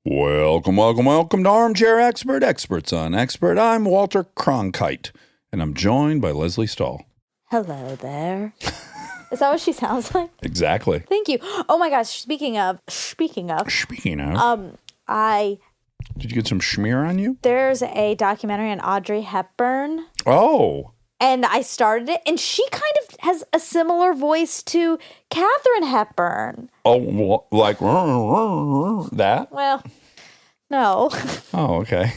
Welcome to Armchair Expert, Experts on Expert. I'm Walter Cronkite, and I'm joined by Leslie Stahl. Hello there. Is that what she sounds like? Exactly. Thank you. Oh my gosh, speaking of. Did you get some schmear on you? There's a documentary on Audrey Hepburn. Oh. And I started it, and she kind of has a similar voice to Katharine Hepburn. Oh, like that? Well, no. Oh, okay.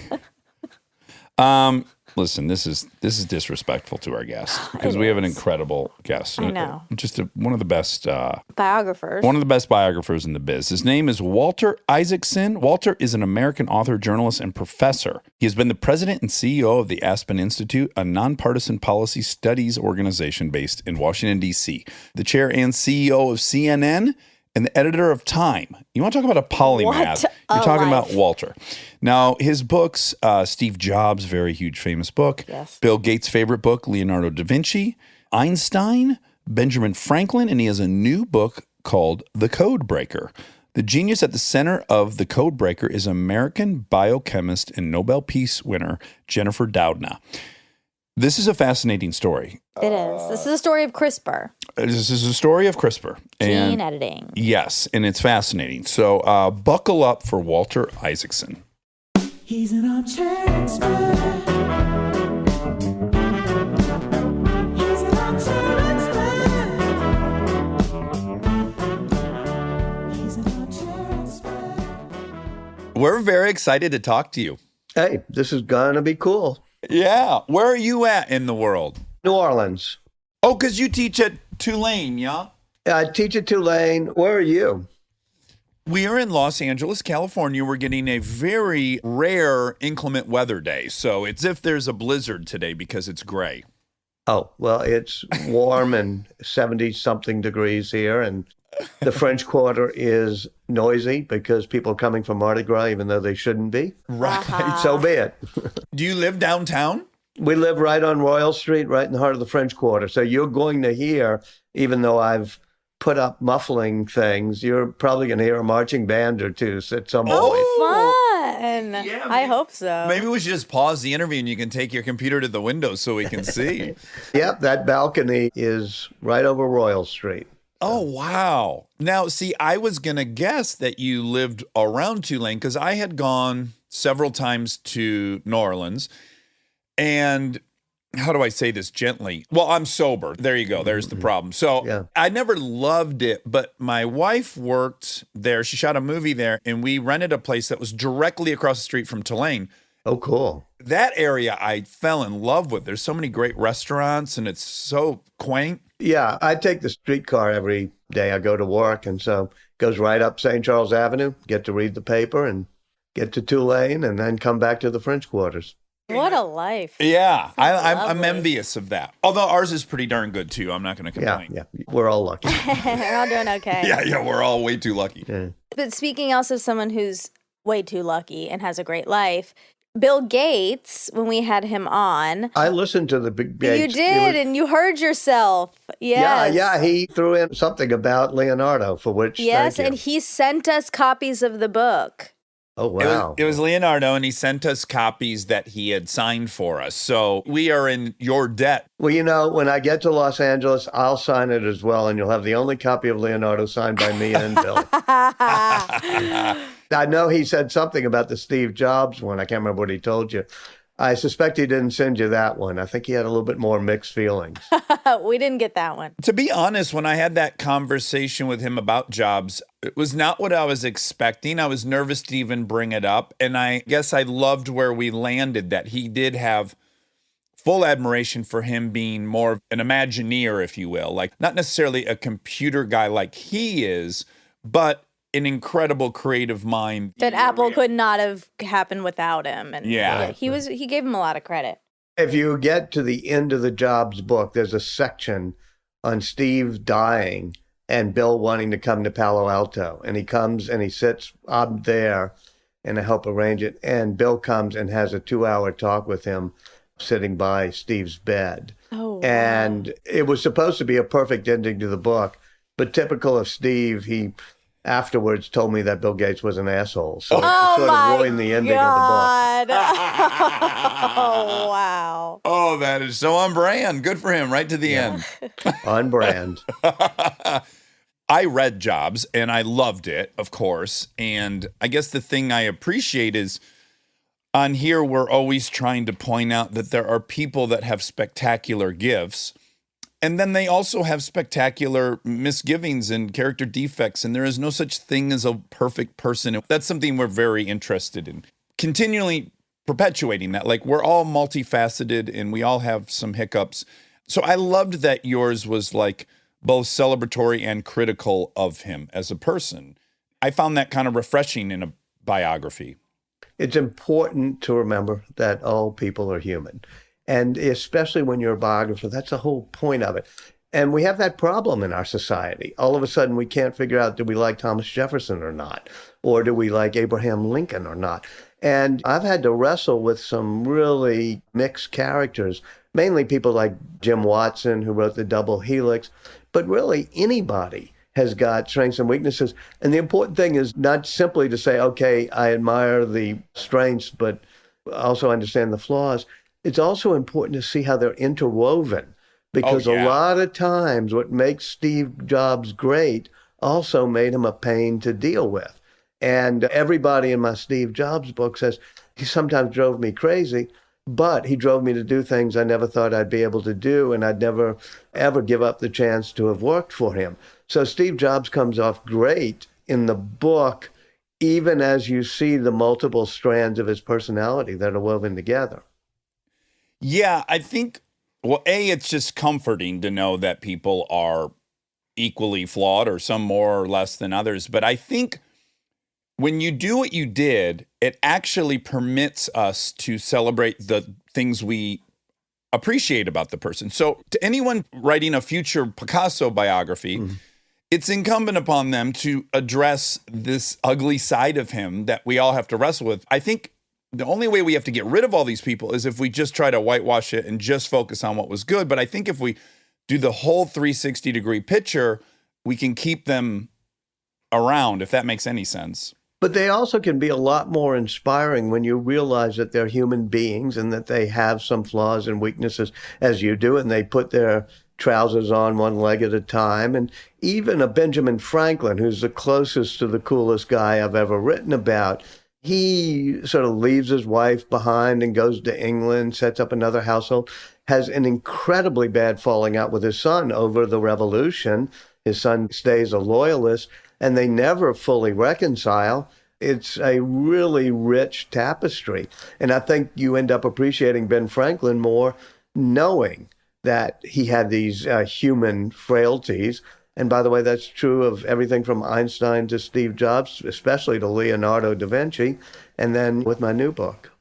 Listen, this is disrespectful to our guest because we have an incredible guest. I know. Just one of the best biographers. One of the best biographers in the biz. His name is Walter Isaacson. Walter is an American author, journalist, and professor. He has been the president and CEO of the Aspen Institute, a nonpartisan policy studies organization based in Washington, D.C., the chair and CEO of CNN, and the editor of Time. You want to talk about a polymath? You're talking about Walter. Now, his books, Steve Jobs' very huge famous book, yes. Bill Gates' favorite book, Leonardo da Vinci, Einstein, Benjamin Franklin, and he has a new book called The Code Breaker. The genius at the center of The Code Breaker is American biochemist and Nobel Peace winner Jennifer Doudna. This is a fascinating story. It is. This is a story of CRISPR. This is a story of CRISPR. Gene editing. Yes, and it's fascinating. So buckle up for Walter Isaacson. He's an armchair expert. He's an armchair expert. He's an armchair expert. We're very excited to talk to you. Hey, this is going to be cool. Yeah. Where are you at in the world? New Orleans. Oh, because you teach at Tulane, yeah? I teach at Tulane. Where are you? We are in Los Angeles, California. We're getting a very rare inclement weather day. So it's if there's a blizzard today because it's gray. Oh, well, it's warm and 70-something degrees here. And the French Quarter is noisy because people are coming from Mardi Gras, even though they shouldn't be. Right. So be it. Do you live downtown? We live right on Royal Street, right in the heart of the French Quarter. So you're going to hear, even though I've put up muffling things, you're probably going to hear a marching band or two at some point. Oh, fun. Yeah, I hope so. Maybe we should just pause the interview and you can take your computer to the window so we can see. Yep, that balcony is right over Royal Street. Oh, wow. Now, see, I was going to guess that you lived around Tulane because I had gone several times to New Orleans. And how do I say this gently? Well, I'm sober. There you go. There's the problem. So Yeah. I never loved it, but my wife worked there. She shot a movie there, and we rented a place that was directly across the street from Tulane. Oh, cool. That area I fell in love with. There's so many great restaurants, and it's so quaint. Yeah, I take the streetcar every day I go to work, and so it goes right up St. Charles Avenue, get to read the paper, and get to Tulane, and then come back to the French Quarters. What a life. Yeah, I'm lovely. envious of that. Although ours is pretty darn good, too. I'm not going to Yeah, complain. yeah, we're all lucky. We're all doing okay. Yeah, we're all way too lucky. Yeah. But speaking also of someone who's way too lucky and has a great life, Bill Gates, when we had him on. I listened to the big Gates. You did, and you heard yourself. Yes. Yeah, he threw in something about Leonardo, for which Yes, thank you. and he sent us copies of the book. Oh, wow. It was Leonardo, and he sent us copies that he had signed for us. So we are in your debt. Well, you know, when I get to Los Angeles, I'll sign it as well, and you'll have the only copy of Leonardo signed by me and Bill. I know he said something about the Steve Jobs one. I can't remember what he told you. I suspect he didn't send you that one. I think he had a little bit more mixed feelings. We didn't get that one. To be honest, when I had that conversation with him about Jobs, it was not what I was expecting. I was nervous to even bring it up. And I guess I loved where we landed, that he did have full admiration for him being more of an Imagineer, if you will. Like, not necessarily a computer guy like he is, but an incredible creative mind. That Apple could not have happened without him. And Yeah. he gave him a lot of credit. If you get to the end of the Jobs book, there's a section on Steve dying and Bill wanting to come to Palo Alto. And he comes and he sits up there, and I help arrange it. And Bill comes and has a 2-hour talk with him sitting by Steve's bed. Oh, wow. And it was supposed to be a perfect ending to the book, but typical of Steve, he afterwards told me that Bill Gates was an asshole. So it Oh sort my of ruined the ending God. Oh, wow. Oh, that is so on brand. Good for him. Right to the end. of the book. On brand. I read Jobs and I loved it, of course. And I guess the thing I appreciate is on here, we're always trying to point out that there are people that have spectacular gifts. And then they also have spectacular misgivings and character defects. And there is no such thing as a perfect person. That's something we're very interested in. Continually perpetuating that. Like, we're all multifaceted and we all have some hiccups. So I loved that yours was like both celebratory and critical of him as a person. I found that kind of refreshing in a biography. It's important to remember that all people are human. And especially when you're a biographer, that's the whole point of it. And we have that problem in our society. All of a sudden, we can't figure out, do we like Thomas Jefferson or not? Or do we like Abraham Lincoln or not? And I've had to wrestle with some really mixed characters, mainly people like Jim Watson, who wrote The Double Helix. But really, anybody has got strengths and weaknesses. And the important thing is not simply to say, okay, I admire the strengths, but also understand the flaws. It's also important to see how they're interwoven, because Oh, yeah. a lot of times what makes Steve Jobs great also made him a pain to deal with. And everybody in my Steve Jobs book says he sometimes drove me crazy, but he drove me to do things I never thought I'd be able to do, and I'd never, ever give up the chance to have worked for him. So Steve Jobs comes off great in the book, even as you see the multiple strands of his personality that are woven together. Yeah, I think, well, it's just comforting to know that people are equally flawed, or some more or less than others. But I think when you do what you did, it actually permits us to celebrate the things we appreciate about the person. So to anyone writing a future Picasso biography, it's incumbent upon them to address this ugly side of him that we all have to wrestle with. I think the only way we have to get rid of all these people is if we just try to whitewash it and just focus on what was good. But I think if we do the whole 360-degree picture, we can keep them around, if that makes any sense. But they also can be a lot more inspiring when you realize that they're human beings and that they have some flaws and weaknesses as you do, and they put their trousers on one leg at a time. And even a Benjamin Franklin, who's the closest to the coolest guy I've ever written about, he sort of leaves his wife behind and goes to England, sets up another household, has an incredibly bad falling out with his son over the revolution. His son stays a loyalist, and they never fully reconcile. It's a really rich tapestry. And I think you end up appreciating Ben Franklin more knowing that he had these human frailties. And by the way, that's true of everything from Einstein to Steve Jobs, especially to Leonardo da Vinci, and then with my new book.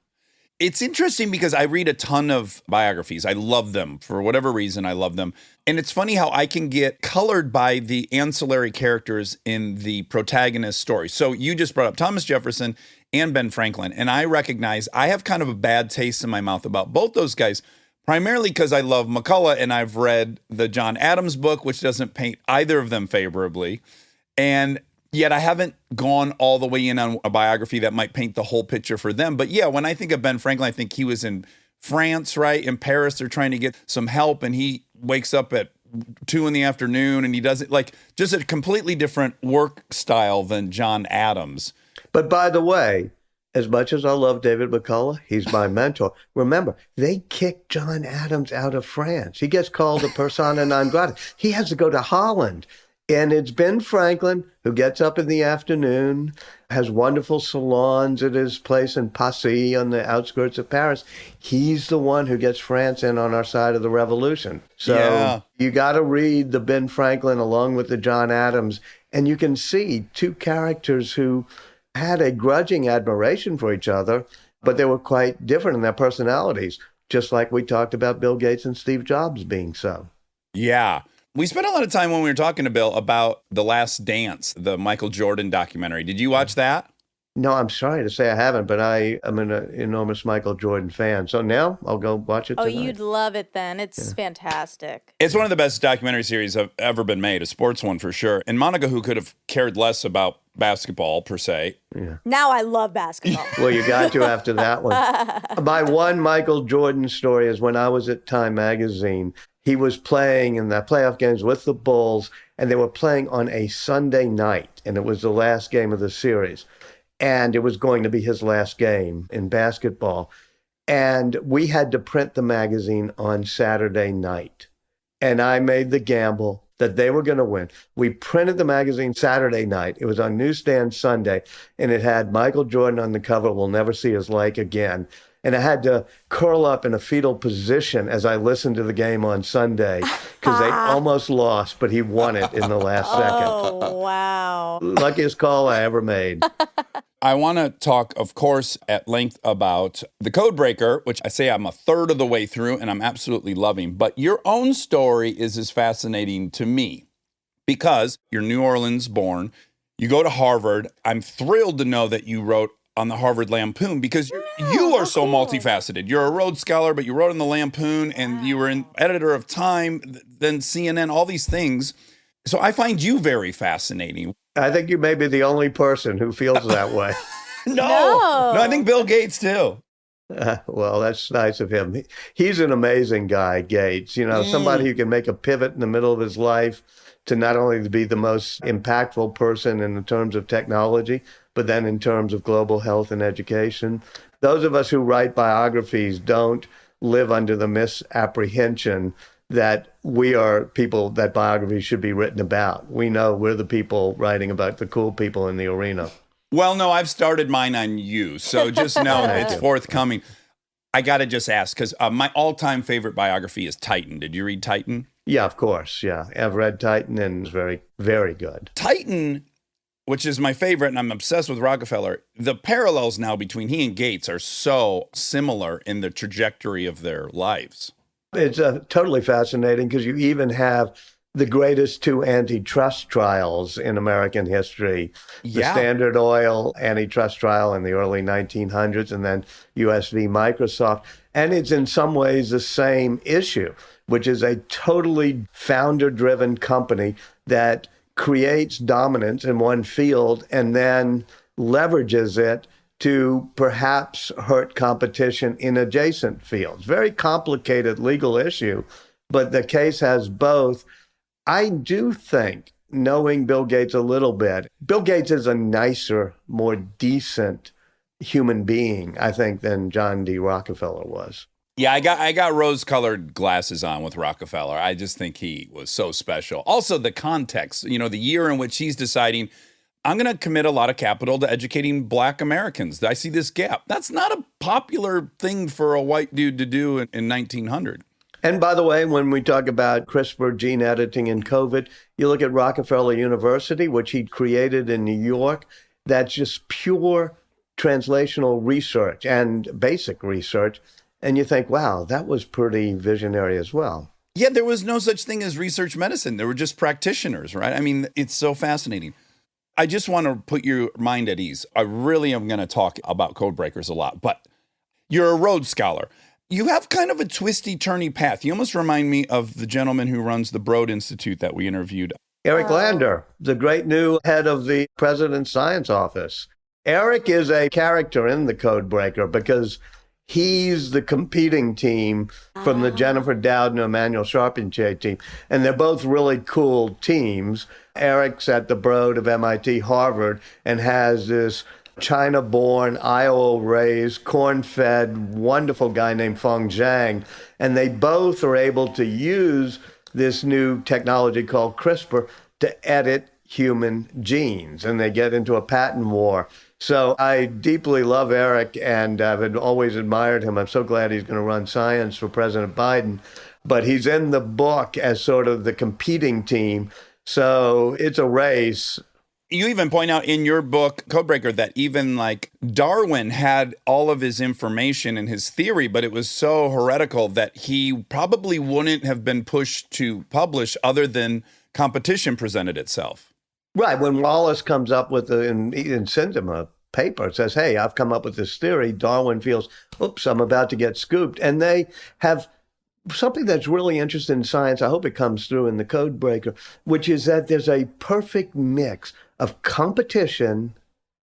It's interesting because I read a ton of biographies. I love them. For whatever reason, I love them. And it's funny how I can get colored by the ancillary characters in the protagonist story. So you just brought up Thomas Jefferson and Ben Franklin. And I recognize I have kind of a bad taste in my mouth about both those guys, primarily because I love McCullough and I've read the John Adams book, which doesn't paint either of them favorably. And yet I haven't gone all the way in on a biography that might paint the whole picture for them. But yeah, when I think of Ben Franklin, I think he was in France, right? In Paris, they're trying to get some help, and he wakes up at 2 p.m. and he does it like just a completely different work style than John Adams. But by the way, as much as I love David McCullough, he's my mentor. Remember, they kicked John Adams out of France. He gets called a persona non grata. He has to go to Holland. And it's Ben Franklin who gets up in the afternoon, has wonderful salons at his place in Passy on the outskirts of Paris. He's the one who gets France in on our side of the revolution. So Yeah. you got to read the Ben Franklin along with the John Adams, and you can see two characters who had a grudging admiration for each other, but they were quite different in their personalities, just like we talked about Bill Gates and Steve Jobs being so. Yeah. We spent a lot of time when we were talking to Bill about The Last Dance, the Michael Jordan documentary. Did you watch that? No, I'm sorry to say I haven't, but I am an enormous Michael Jordan fan. So now I'll go watch it Oh, tonight. you'd love it then. It's fantastic. It's one of the best documentary series have ever been made, a sports one for sure. And Monica, who could have cared less about basketball per se. Now I love basketball. Well, you got to after that one. My one Michael Jordan story is when I was at Time Magazine. He was playing in the playoff games with the Bulls, and they were playing on a Sunday night, and it was the last game of the series. And it was going to be his last game in basketball. And we had to print the magazine on Saturday night. And I made the gamble that they were going to win. We printed the magazine Saturday night. It was on newsstand Sunday, and it had Michael Jordan on the cover, "We'll never see his like again." And I had to curl up in a fetal position as I listened to the game on Sunday because they almost lost, but he won it in the last second. Oh, wow. Luckiest call I ever made. I want to talk, of course, at length about The Codebreaker, which I say I'm a third of the way through and I'm absolutely loving. But your own story is as fascinating to me because you're New Orleans born. You go to Harvard. I'm thrilled to know that you wrote on the Harvard Lampoon because you are so multifaceted. You're a Rhodes Scholar, but you wrote in the Lampoon and you were an editor of Time, then CNN, all these things. So I find you very fascinating. I think you may be the only person who feels that way. No, I think Bill Gates too. Well, that's nice of him. He's an amazing guy, Gates. You know, somebody who can make a pivot in the middle of his life to not only to be the most impactful person in terms of technology, but then in terms of global health and education. Those of us who write biographies don't live under the misapprehension that we are people that biographies should be written about. We know we're the people writing about the cool people in the arena. Well, no, I've started mine on you, so just know it's forthcoming. I got to just ask, because my all-time favorite biography is Titan. Did you read Titan? Yeah, of course. Yeah, I've read Titan and it's very, very good. Titan, which is my favorite, and I'm obsessed with Rockefeller, the parallels now between he and Gates are so similar in the trajectory of their lives. It's totally fascinating because you even have the greatest two antitrust trials in American history. The Standard Oil antitrust trial in the early 1900s and then US v. Microsoft. And it's in some ways the same issue, which is a totally founder-driven company that creates dominance in one field and then leverages it to perhaps hurt competition in adjacent fields. Very complicated legal issue, but the case has both. I do think, knowing Bill Gates a little bit, Bill Gates is a nicer, more decent human being, I think, than John D. Rockefeller was. Yeah, I got rose-colored glasses on with Rockefeller. I just think he was so special. Also, the context, you know, the year in which he's deciding, I'm going to commit a lot of capital to educating Black Americans. I see this gap. That's not a popular thing for a white dude to do in 1900. And by the way, when we talk about CRISPR gene editing in COVID, you look at Rockefeller University, which he created in New York. That's just pure translational research and basic research. And you think, wow, that was pretty visionary as well. Yeah, there was no such thing as research medicine. There were just practitioners, right? I mean, it's so fascinating. I just want to put your mind at ease. I really am going to talk about Codebreakers a lot, but you're a Rhodes Scholar. You have kind of a twisty, turny path. You almost remind me of the gentleman who runs the Broad Institute that we interviewed. Eric Lander, the great new head of the President's Science Office. Eric is a character in the Codebreaker because he's the competing team from the Jennifer Doudna, Emmanuel Charpentier team. And they're both really cool teams. Eric's at the Broad of MIT, Harvard, and has this China-born, Iowa-raised, corn-fed, wonderful guy named Feng Zhang. And they both are able to use this new technology called CRISPR to edit human genes. And they get into a patent war. So I deeply love Eric, and I've always admired him. I'm so glad he's going to run science for President Biden. But he's in the book as sort of the competing team. So it's a race. You even point out in your book, Codebreaker, that even like Darwin had all of his information and his theory, but it was so heretical that he probably wouldn't have been pushed to publish other than competition presented itself. Right. When Wallace comes up with and sends him a paper. It says, hey, I've come up with this theory. Darwin feels, oops, I'm about to get scooped. And they have something that's really interesting in science. I hope it comes through in the Code Breaker, which is that there's a perfect mix of competition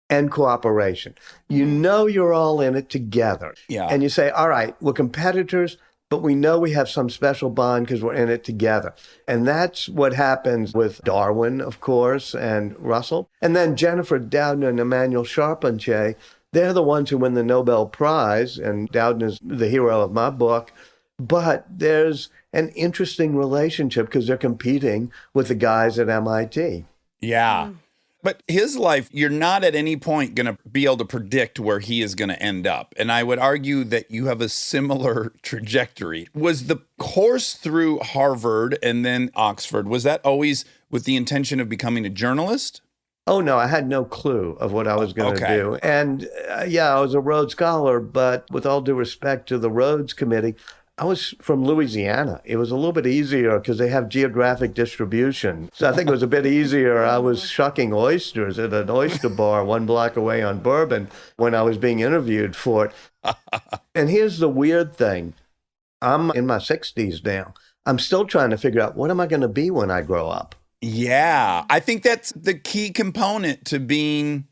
and cooperation. You know you're all in it together. Yeah. And you say, all right, we're competitors, but we know we have some special bond because we're in it together. And that's what happens with Darwin, of course, and Russell. And then Jennifer Doudna and Emmanuel Charpentier, they're the ones who win the Nobel Prize, and Doudna is the hero of my book. But there's an interesting relationship because they're competing with the guys at MIT. Yeah. But his life, you're not at any point going to be able to predict where he is going to end up. And I would argue that you have a similar trajectory. Was the course through Harvard and then Oxford, was that always with the intention of becoming a journalist? Oh, no, I had no clue of what I was going to Okay. do. And yeah, I was a Rhodes Scholar, but with all due respect to the Rhodes Committee, I was from Louisiana. It was a little bit easier because they have geographic distribution. So I think it was a bit easier. I was shucking oysters at an oyster bar 1 block away on Bourbon when I was being interviewed for it. And here's the weird thing. I'm in my 60s now. I'm still trying to figure out what am I going to be when I grow up? Yeah. I think that's the key component to being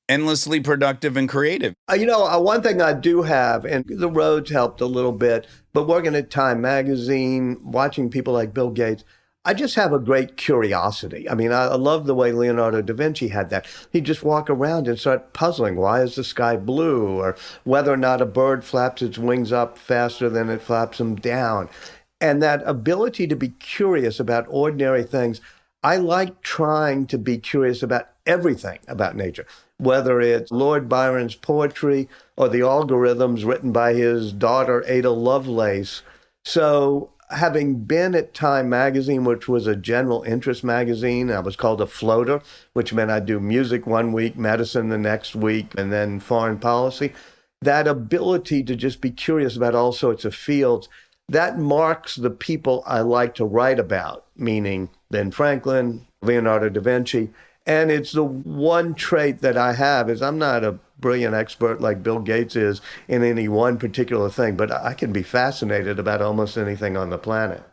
endlessly productive and creative. One thing I do have, and the Rhodes helped a little bit, but working at Time Magazine, watching people like Bill Gates, I just have a great curiosity. I mean, I love the way Leonardo da Vinci had that. He'd just walk around and start puzzling. Why is the sky blue? Or whether or not a bird flaps its wings up faster than it flaps them down. And that ability to be curious about ordinary things, I like trying to be curious about everything about nature, whether it's Lord Byron's poetry or the algorithms written by his daughter, Ada Lovelace. So having been at Time Magazine, which was a general interest magazine, I was called a floater, which meant I'd do music 1 week, medicine the next week, and then foreign policy. That ability to just be curious about all sorts of fields, that marks the people I like to write about, meaning Ben Franklin, Leonardo da Vinci. And it's the one trait that I have is I'm not a brilliant expert like Bill Gates is in any one particular thing, but I can be fascinated about almost anything on the planet.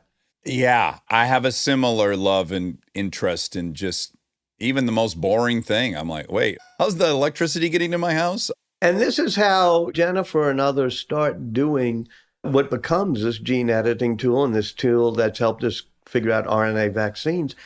Yeah. I have a similar love and interest in just even the most boring thing. I'm like, wait, how's the electricity getting to my house? And this is how Jennifer and others start doing what becomes this gene editing tool, and this tool that's helped us figure out RNA vaccines,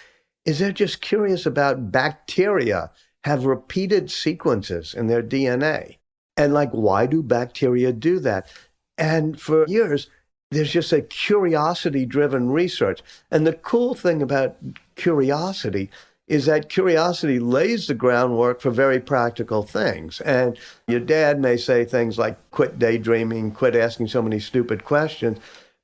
is they're just curious about bacteria have repeated sequences in their DNA. And like, why do bacteria do that? And for years, there's just a curiosity-driven research. And the cool thing about curiosity is that curiosity lays the groundwork for very practical things. And your dad may say things like, quit daydreaming, quit asking so many stupid questions.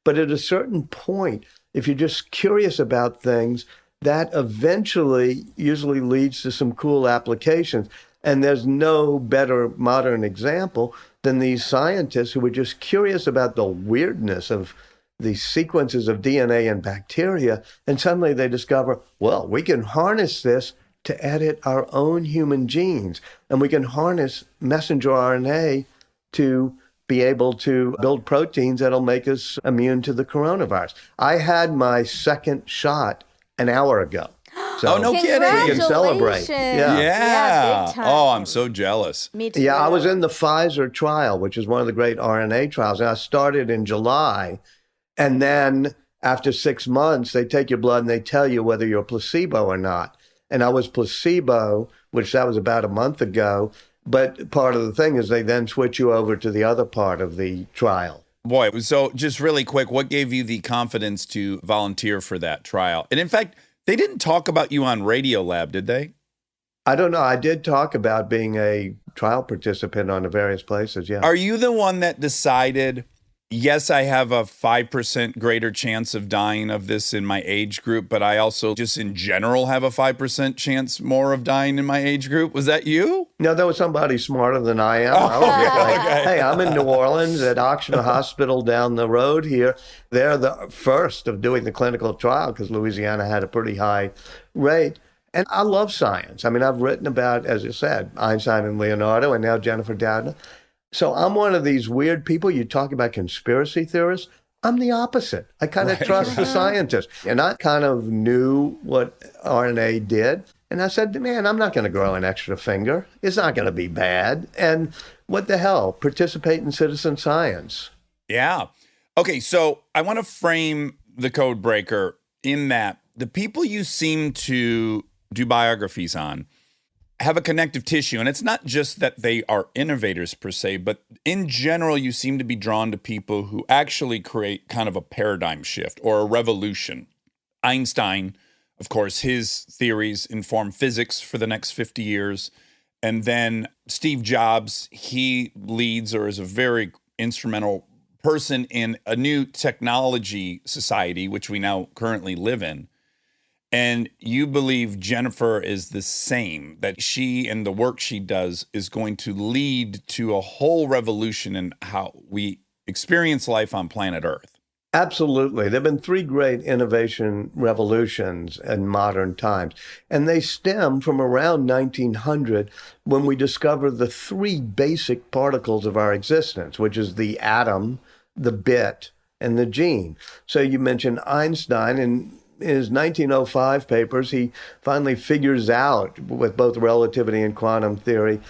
But at a certain point, if you're just curious about things, that eventually usually leads to some cool applications. And there's no better modern example than these scientists who were just curious about the weirdness of the sequences of DNA in bacteria. And suddenly they discover, well, we can harness this to edit our own human genes. And we can harness messenger RNA to be able to build proteins that'll make us immune to the coronavirus. I had my second shot an hour ago. So Oh, no kidding. we can celebrate. Congratulations. Yeah. big time. Oh, I'm so jealous. Me too. Yeah, I was in the Pfizer trial, which is one of the great RNA trials. And I started in July. And then after 6 months, they take your blood and they tell you whether you're placebo or not. And I was placebo, which that was about a month ago. But part of the thing is they then switch you over to the other part of the trial. Boy, so just really quick, what gave you the confidence to volunteer for that trial? And in fact, they didn't talk about you on Radiolab, did they? I don't know. I did talk about being a trial participant on the various places, yeah. Are you the one that decided, yes, I have a 5% greater chance of dying of this in my age group, but I also just in general have a 5% chance more of dying in my age group? Was that you? No, there was somebody smarter than I am. I was just like, Okay. hey, I'm in New Orleans at Oxford Hospital down the road here. They're the first of doing the clinical trial because Louisiana had a pretty high rate. And I love science. I mean, I've written about, as I said, Einstein and Leonardo, and now Jennifer Doudna. So I'm one of these weird people. You talk about conspiracy theorists. I'm the opposite. I kind of trust the scientists. And I kind of knew what RNA did. And I said, man, I'm not going to grow an extra finger. It's not going to be bad. And what the hell? Participate in citizen science. Yeah. Okay, so I want to frame the code breaker in that the people you seem to do biographies on have a connective tissue. And it's not just that they are innovators per se, but in general, you seem to be drawn to people who actually create kind of a paradigm shift or a revolution. Einstein, of course, his theories inform physics for the next 50 years. And then Steve Jobs, he leads or is a very instrumental person in a new technology society, which we now currently live in. And you believe Jennifer is the same, that she and the work she does is going to lead to a whole revolution in how we experience life on planet Earth. Absolutely. There have been three great innovation revolutions in modern times, and they stem from around 1900 when we discovered the three basic particles of our existence, which is the atom, the bit, and the gene. So you mentioned Einstein, and in his 1905 papers, he finally figures out, with both relativity and quantum theory,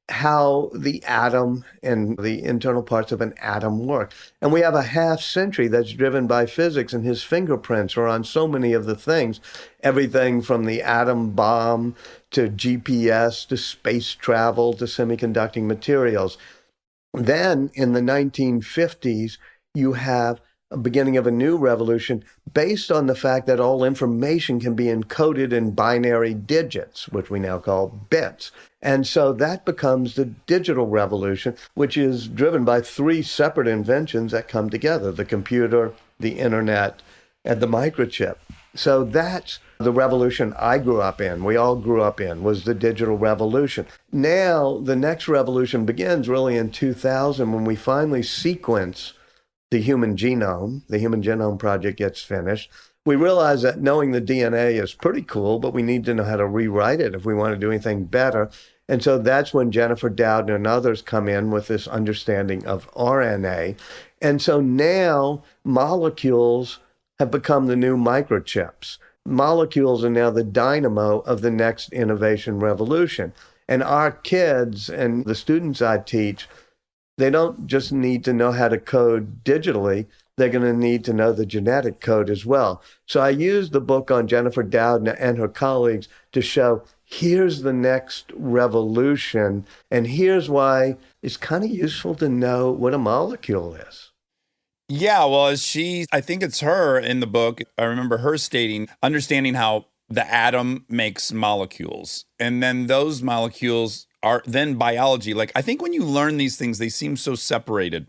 how the atom and the internal parts of an atom work. And we have a half century that's driven by physics, and his fingerprints are on so many of the things, everything from the atom bomb to GPS to space travel to semiconducting materials. Then in the 1950s, you have a beginning of a new revolution based on the fact that all information can be encoded in binary digits, which we now call bits. And so that becomes the digital revolution, which is driven by three separate inventions that come together: the computer, the internet, and the microchip. So that's the revolution I grew up in, we all grew up in, was the digital revolution. Now, the next revolution begins really in 2000 when we finally sequence the human genome. The Human Genome Project gets finished. We realize that knowing the DNA is pretty cool, but we need to know how to rewrite it if we want to do anything better. And so that's when Jennifer Doudna and others come in with this understanding of RNA. And so now molecules have become the new microchips. Molecules are now the dynamo of the next innovation revolution. And our kids and the students I teach, they don't just need to know how to code digitally, they're going to need to know the genetic code as well. So I used the book on Jennifer Doudna and her colleagues to show here's the next revolution, and here's why it's kind of useful to know what a molecule is. Yeah, well, I think it's her in the book, I remember her stating, understanding how the atom makes molecules, and then those molecules are then biology. Like, I think when you learn these things, they seem so separated.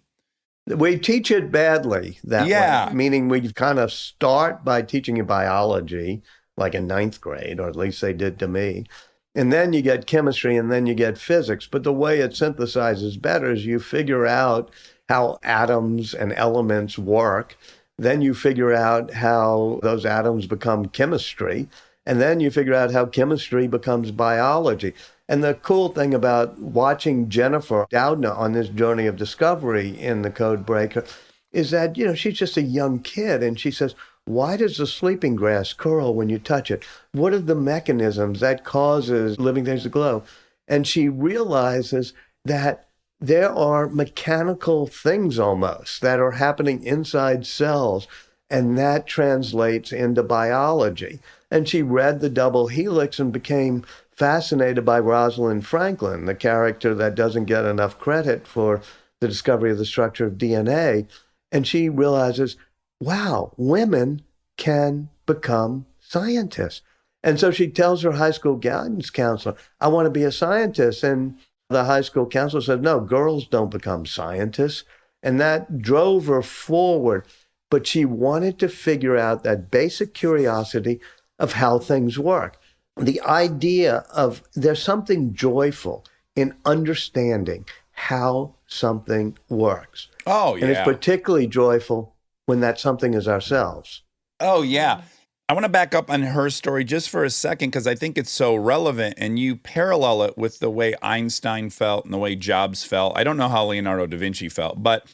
We teach it badly that way, meaning we kind of start by teaching you biology, like in ninth grade, or at least they did to me. And then you get chemistry, and then you get physics. But the way it synthesizes better is you figure out how atoms and elements work. Then you figure out how those atoms become chemistry. And then you figure out how chemistry becomes biology. And the cool thing about watching Jennifer Doudna on this journey of discovery in the Code Breaker is that, she's just a young kid, and she says, why does the sleeping grass curl when you touch it? What are the mechanisms that causes living things to glow? And she realizes that there are mechanical things almost that are happening inside cells, and that translates into biology. And she read The Double Helix and became fascinated by Rosalind Franklin, the character that doesn't get enough credit for the discovery of the structure of DNA. And she realizes, wow, women can become scientists. And so she tells her high school guidance counselor, I want to be a scientist. And the high school counselor said, no, girls don't become scientists. And that drove her forward. But she wanted to figure out that basic curiosity of how things work. The idea of there's something joyful in understanding how something works. Oh, yeah. And it's particularly joyful when that something is ourselves. Oh, yeah. I want to back up on her story just for a second because I think it's so relevant, and you parallel it with the way Einstein felt and the way Jobs felt. I don't know how Leonardo da Vinci felt, but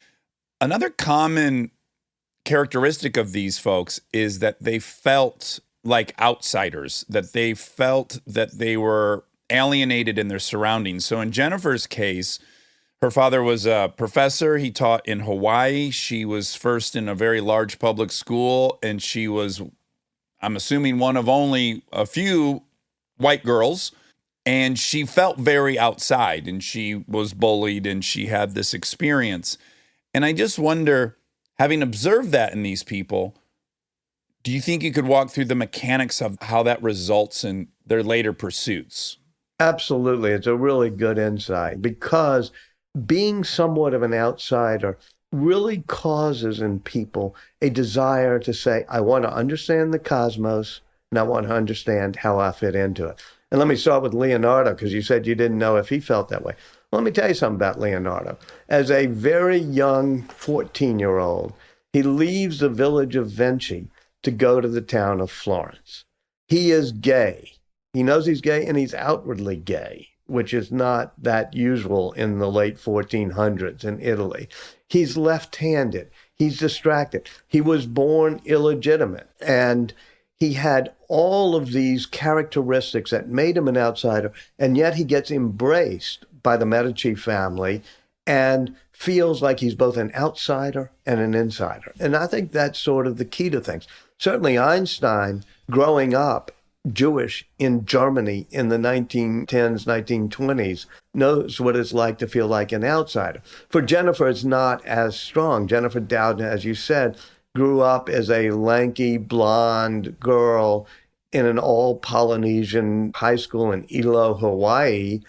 another common characteristic of these folks is that they felt like outsiders, that they felt that they were alienated in their surroundings. So in Jennifer's case, her father was a professor. He taught in Hawaii. She was first in a very large public school, and she was, I'm assuming, one of only a few white girls. And she felt very outside, and she was bullied, and she had this experience. And I just wonder, having observed that in these people, do you think you could walk through the mechanics of how that results in their later pursuits? Absolutely. It's a really good insight because being somewhat of an outsider really causes in people a desire to say, I want to understand the cosmos and I want to understand how I fit into it. And let me start with Leonardo, because you said you didn't know if he felt that way. Let me tell you something about Leonardo. As a very young 14-year-old, he leaves the village of Vinci to go to the town of Florence. He is gay. He knows he's gay, and he's outwardly gay, which is not that usual in the late 1400s in Italy. He's left-handed. He's distracted. He was born illegitimate, and he had all of these characteristics that made him an outsider, and yet he gets embraced by the Medici family and feels like he's both an outsider and an insider. And I think that's sort of the key to things. Certainly Einstein, growing up Jewish in Germany in the 1910s, 1920s, knows what it's like to feel like an outsider. For Jennifer, it's not as strong. Jennifer Doudna, as you said, grew up as a lanky, blonde girl in an all-Polynesian high school in Hilo, Hawaii,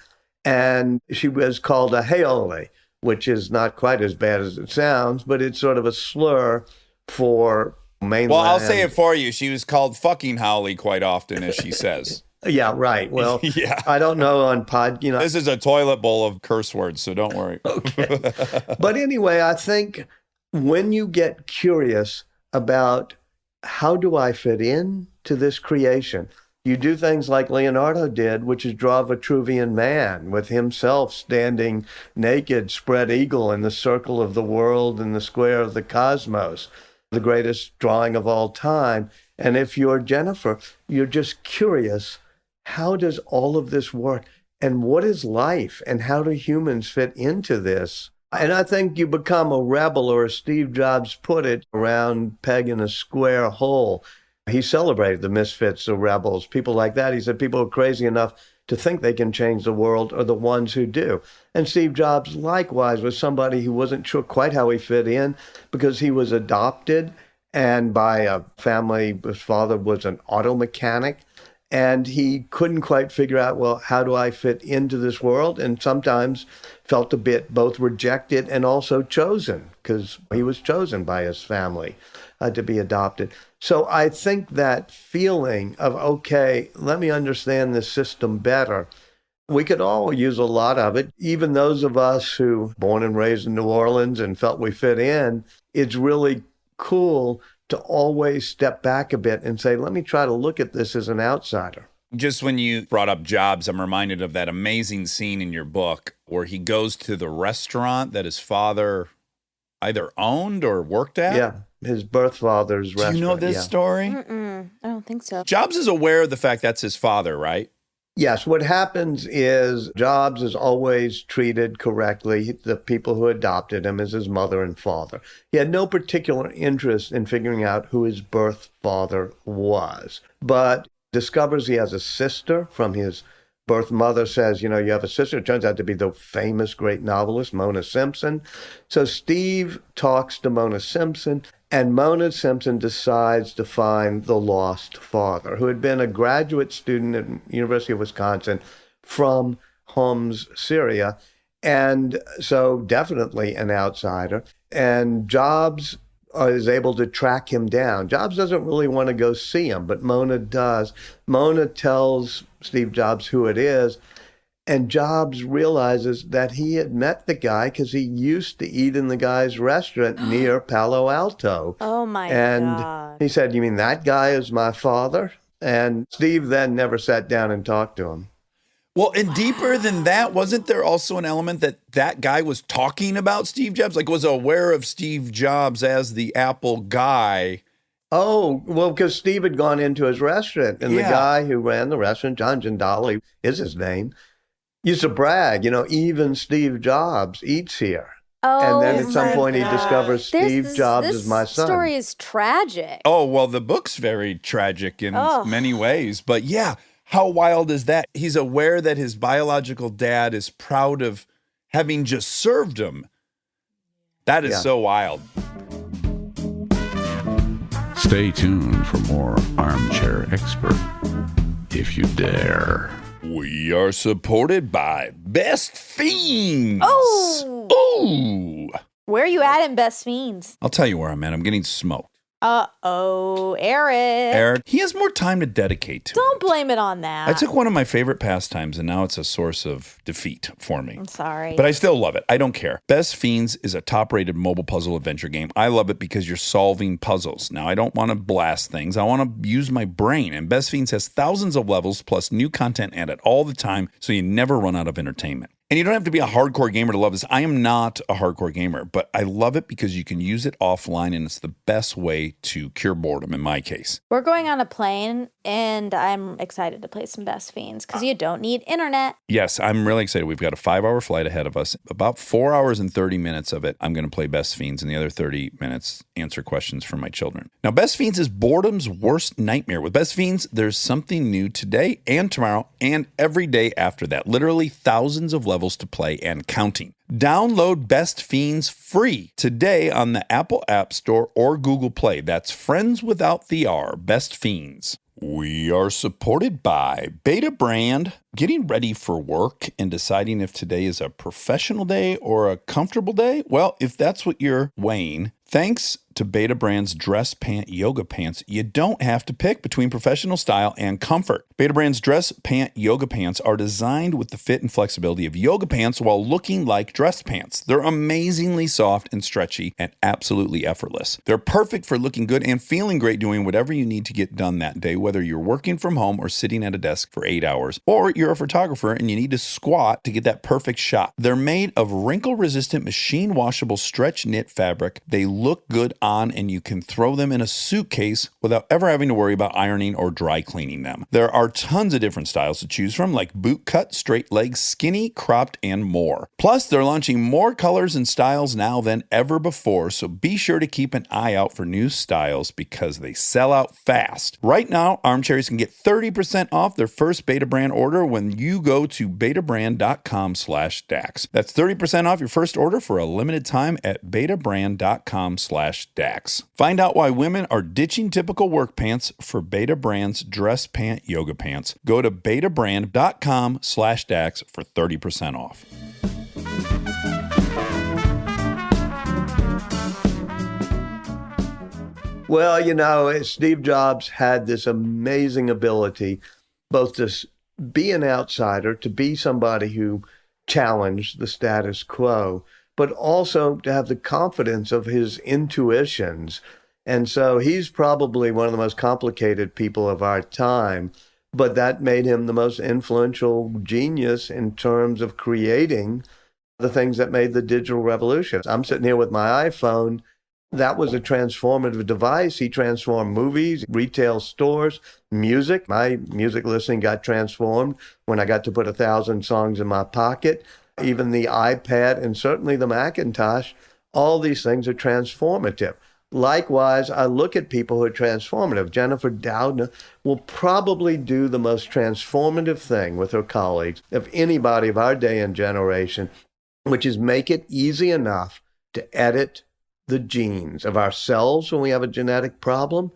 and she was called a Heole, which is not quite as bad as it sounds, but it's sort of a slur for mainland. Well, I'll say it for you. She was called fucking Howley quite often, as she says. Yeah, right. Well, yeah. I don't know on This is a toilet bowl of curse words, so don't worry. Okay. But anyway, I think when you get curious about how do I fit in to this creation, you do things like Leonardo did, which is draw a Vitruvian man with himself standing naked, spread eagle in the circle of the world and the square of the cosmos, the greatest drawing of all time. And if you're Jennifer, you're just curious, how does all of this work? And what is life? And how do humans fit into this? And I think you become a rebel, or as Steve Jobs put it, a round peg in a square hole. He celebrated the misfits, the rebels, people like that. He said people who are crazy enough to think they can change the world are the ones who do. And Steve Jobs, likewise, was somebody who wasn't sure quite how he fit in because he was adopted and by a family, his father was an auto mechanic. And he couldn't quite figure out, well, how do I fit into this world? And sometimes felt a bit both rejected and also chosen, because he was chosen by his family to be adopted. So I think that feeling of, okay, let me understand this system better. We could all use a lot of it. Even those of us who born and raised in New Orleans and felt we fit in, it's really cool to always step back a bit and say, let me try to look at this as an outsider. Just when you brought up Jobs, I'm reminded of that amazing scene in your book where he goes to the restaurant that his father either owned or worked at. Yeah, his birth father's restaurant. Do you know this story? I don't think so. Jobs is aware of the fact that's his father, right? Yes, what happens is Jobs is always treated correctly. The people who adopted him as his mother and father. He had no particular interest in figuring out who his birth father was, but discovers he has a sister from his birth mother, says, you have a sister. It turns out to be the famous great novelist, Mona Simpson. So Steve talks to Mona Simpson, and Mona Simpson decides to find the lost father, who had been a graduate student at the University of Wisconsin from Homs, Syria, and so definitely an outsider. And Jobs is able to track him down. Jobs doesn't really want to go see him, but Mona does. Mona tells Steve Jobs who it is, And Jobs realizes that he had met the guy because he used to eat in the guy's restaurant near Palo Alto. Oh my And God. he said, "You mean that guy is my father?" And Steve then never sat down and talked to him. Well, and deeper than that, wasn't there also an element that that guy was talking about Steve Jobs? Like, was aware of Steve Jobs as the Apple guy? Oh, well, because Steve had gone into his restaurant, and the Yeah. guy who ran the restaurant, John Gindali is his name, used to brag, even Steve Jobs eats here. Oh, And then at some my point he God. discovers Steve Jobs this is my son. story is tragic. Oh, well, the book's very tragic in many ways. But yeah, how wild is that? He's aware that his biological dad is proud of having just served him. That is Yeah. so wild. Stay tuned for more Armchair Expert, if you dare. We are supported by Best Fiends. Oh. Ooh. Where are you at in Best Fiends? I'll tell you where I'm at. I'm getting smoked. Uh-oh, Eric. Eric, he has more time to dedicate to Don't it. blame it on that. I took one of my favorite pastimes, and now it's a source of defeat for me. I'm sorry. But I still love it. I don't care. Best Fiends is a top-rated mobile puzzle adventure game. I love it because you're solving puzzles. Now, I don't want to blast things. I want to use my brain. And Best Fiends has thousands of levels plus new content added all the time, so you never run out of entertainment. And you don't have to be a hardcore gamer to love this. I am not a hardcore gamer, but I love it because you can use it offline, and it's the best way to cure boredom in my case. We're going on a plane, and I'm excited to play some Best Fiends because you don't need internet. Yes, I'm really excited. We've got a 5-hour flight ahead of us. About 4 hours and 30 minutes of it, I'm going to play Best Fiends, and the other 30 minutes answer questions from my children. Now, Best Fiends is boredom's worst nightmare. With Best Fiends, there's something new today and tomorrow and every day after that. Literally thousands of levels to play and counting. Download Best Fiends free today on the Apple App Store or Google Play. That's friends without the R, Best Fiends. We are supported by Beta Brand. Getting ready for work and deciding if today is a professional day or a comfortable day? Well, if that's what you're weighing, thanks to Beta Brand's dress pant yoga pants, you don't have to pick between professional style and comfort. Beta Brand's dress pant yoga pants are designed with the fit and flexibility of yoga pants while looking like dress pants. They're amazingly soft and stretchy and absolutely effortless. They're perfect for looking good and feeling great doing whatever you need to get done that day, whether you're working from home or sitting at a desk for 8 hours, or you're a photographer and you need to squat to get that perfect shot. They're made of wrinkle-resistant, machine-washable stretch knit fabric. They look good on, and you can throw them in a suitcase without ever having to worry about ironing or dry cleaning them. There are tons of different styles to choose from, like boot cut, straight leg, skinny, cropped, and more. Plus, they're launching more colors and styles now than ever before, so be sure to keep an eye out for new styles because they sell out fast. Right now, Armchairs can get 30% off their first Beta Brand order when you go to betabrand.com/DAX. That's 30% off your first order for a limited time at betabrand.com/DAX. Find out why women are ditching typical work pants for Beta Brand's dress pant yoga pants. Go to betabrand.com/DAX for 30% off. Well, Steve Jobs had this amazing ability both to be an outsider, to be somebody who challenged the status quo, but also to have the confidence of his intuitions. And so he's probably one of the most complicated people of our time, but that made him the most influential genius in terms of creating the things that made the digital revolution. I'm sitting here with my iPhone. That was a transformative device. He transformed movies, retail stores, music. My music listening got transformed when I got to put 1,000 songs in my pocket. Even the iPad and certainly the Macintosh, all these things are transformative. Likewise, I look at people who are transformative. Jennifer Doudna will probably do the most transformative thing with her colleagues of anybody of our day and generation, which is make it easy enough to edit the genes of ourselves when we have a genetic problem,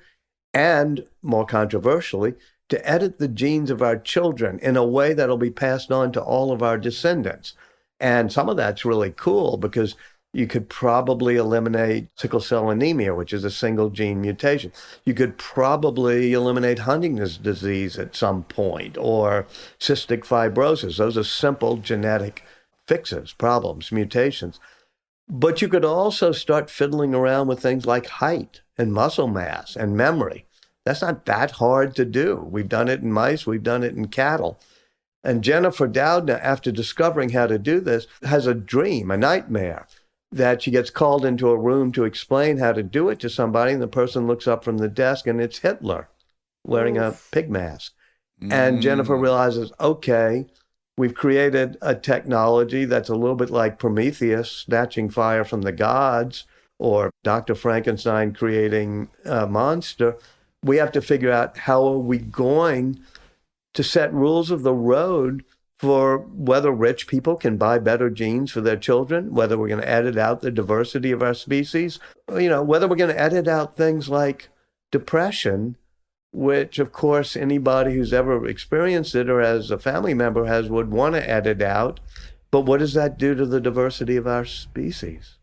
and more controversially, to edit the genes of our children in a way that'll be passed on to all of our descendants. And some of that's really cool because You could probably eliminate sickle cell anemia, which is a single gene mutation. You could probably eliminate Huntington's disease at some point, or cystic fibrosis. Those are simple genetic fixes, problems, mutations. But you could also start fiddling around with things like height and muscle mass and memory. That's not that hard to do. We've done it in mice, we've done it in cattle. And Jennifer Doudna, after discovering how to do this, has a dream, a nightmare, that she gets called into a room to explain how to do it to somebody, and the person looks up from the desk and it's Hitler wearing a pig mask. And Jennifer realizes, okay, we've created a technology that's a little bit like Prometheus snatching fire from the gods, or Dr. Frankenstein creating a monster. We have to figure out how are we going to set rules of the road for whether rich people can buy better genes for their children, whether we're going to edit out the diversity of our species, whether we're going to edit out things like depression, which, of course, anybody who's ever experienced it or as a family member would want to edit out. But what does that do to the diversity of our species?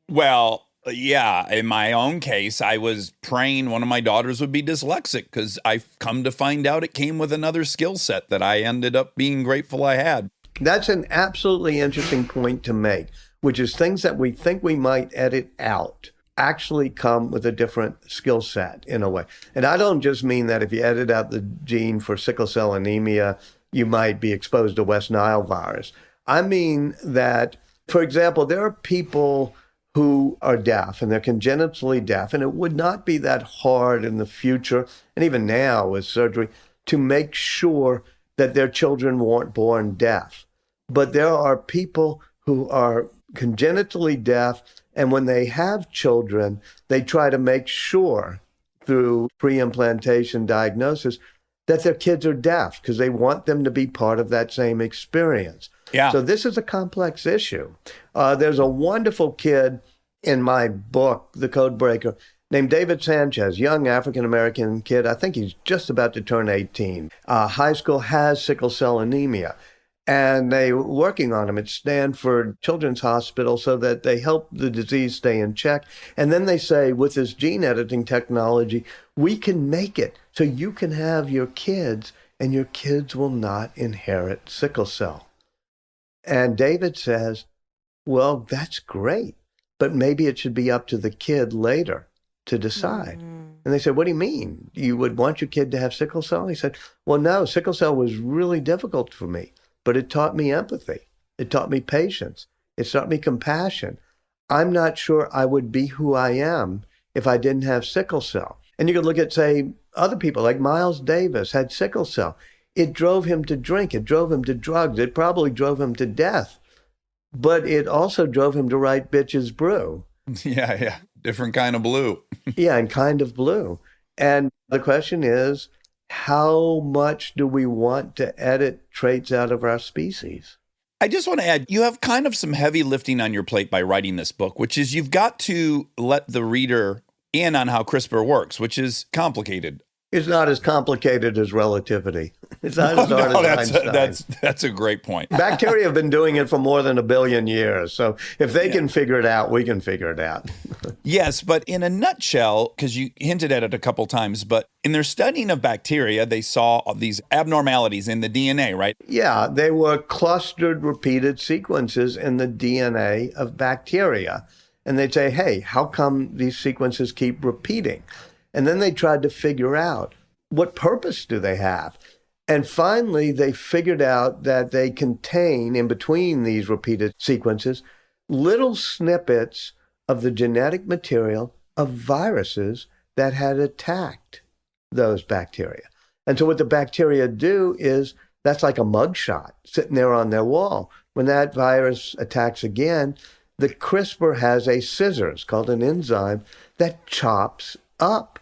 Well, yeah, in my own case, I was praying one of my daughters would be dyslexic because I've come to find out it came with another skill set that I ended up being grateful I had. That's an absolutely interesting point to make, which is things that we think we might edit out actually come with a different skill set in a way. And I don't just mean that if you edit out the gene for sickle cell anemia, you might be exposed to West Nile virus. I mean that, for example, there are people who are deaf and they're congenitally deaf, and it would not be that hard in the future, and even now with surgery, to make sure that their children weren't born deaf. But there are people who are congenitally deaf, and when they have children, they try to make sure through pre-implantation diagnosis that their kids are deaf because they want them to be part of that same experience. Yeah. So this is a complex issue. There's a wonderful kid in my book, The Code Breaker, named David Sanchez, young African-American kid. I think he's just about to turn 18. High school, has sickle cell anemia. And they're working on him at Stanford Children's Hospital so that they help the disease stay in check. And then they say, with this gene editing technology, we can make it so you can have your kids and your kids will not inherit sickle cell. And David says, well, that's great, but maybe it should be up to the kid later to decide. And they said, what do you mean? You would want your kid to have sickle cell? He said, well, no, sickle cell was really difficult for me, but it taught me empathy. It taught me patience. It taught me compassion. I'm not sure I would be who I am if I didn't have sickle cell. And you could look at, say, other people like Miles Davis had sickle cell. It drove him to drink. It drove him to drugs. It probably drove him to death. But it also drove him to write Bitches Brew. Yeah. Different kind of blue. Yeah, and kind of blue. And the question is, how much do we want to edit traits out of our species? I just want to add, you have kind of some heavy lifting on your plate by writing this book, which is you've got to let the reader in on how CRISPR works, which is complicated. It's not as complicated as relativity. It's not as hard as Einstein. That's a great point. Bacteria have been doing it for more than 1 billion years. So if they can figure it out, we can figure it out. Yes, but in a nutshell, because you hinted at it a couple times, but in their studying of bacteria, they saw these abnormalities in the DNA, right? Yeah, they were clustered repeated sequences in the DNA of bacteria. And they'd say, hey, how come these sequences keep repeating? And then they tried to figure out what purpose do they have? And finally, they figured out that they contain, in between these repeated sequences, little snippets of the genetic material of viruses that had attacked those bacteria. And so what the bacteria do is, that's like a mugshot sitting there on their wall. When that virus attacks again, the CRISPR has a scissors called an enzyme that chops up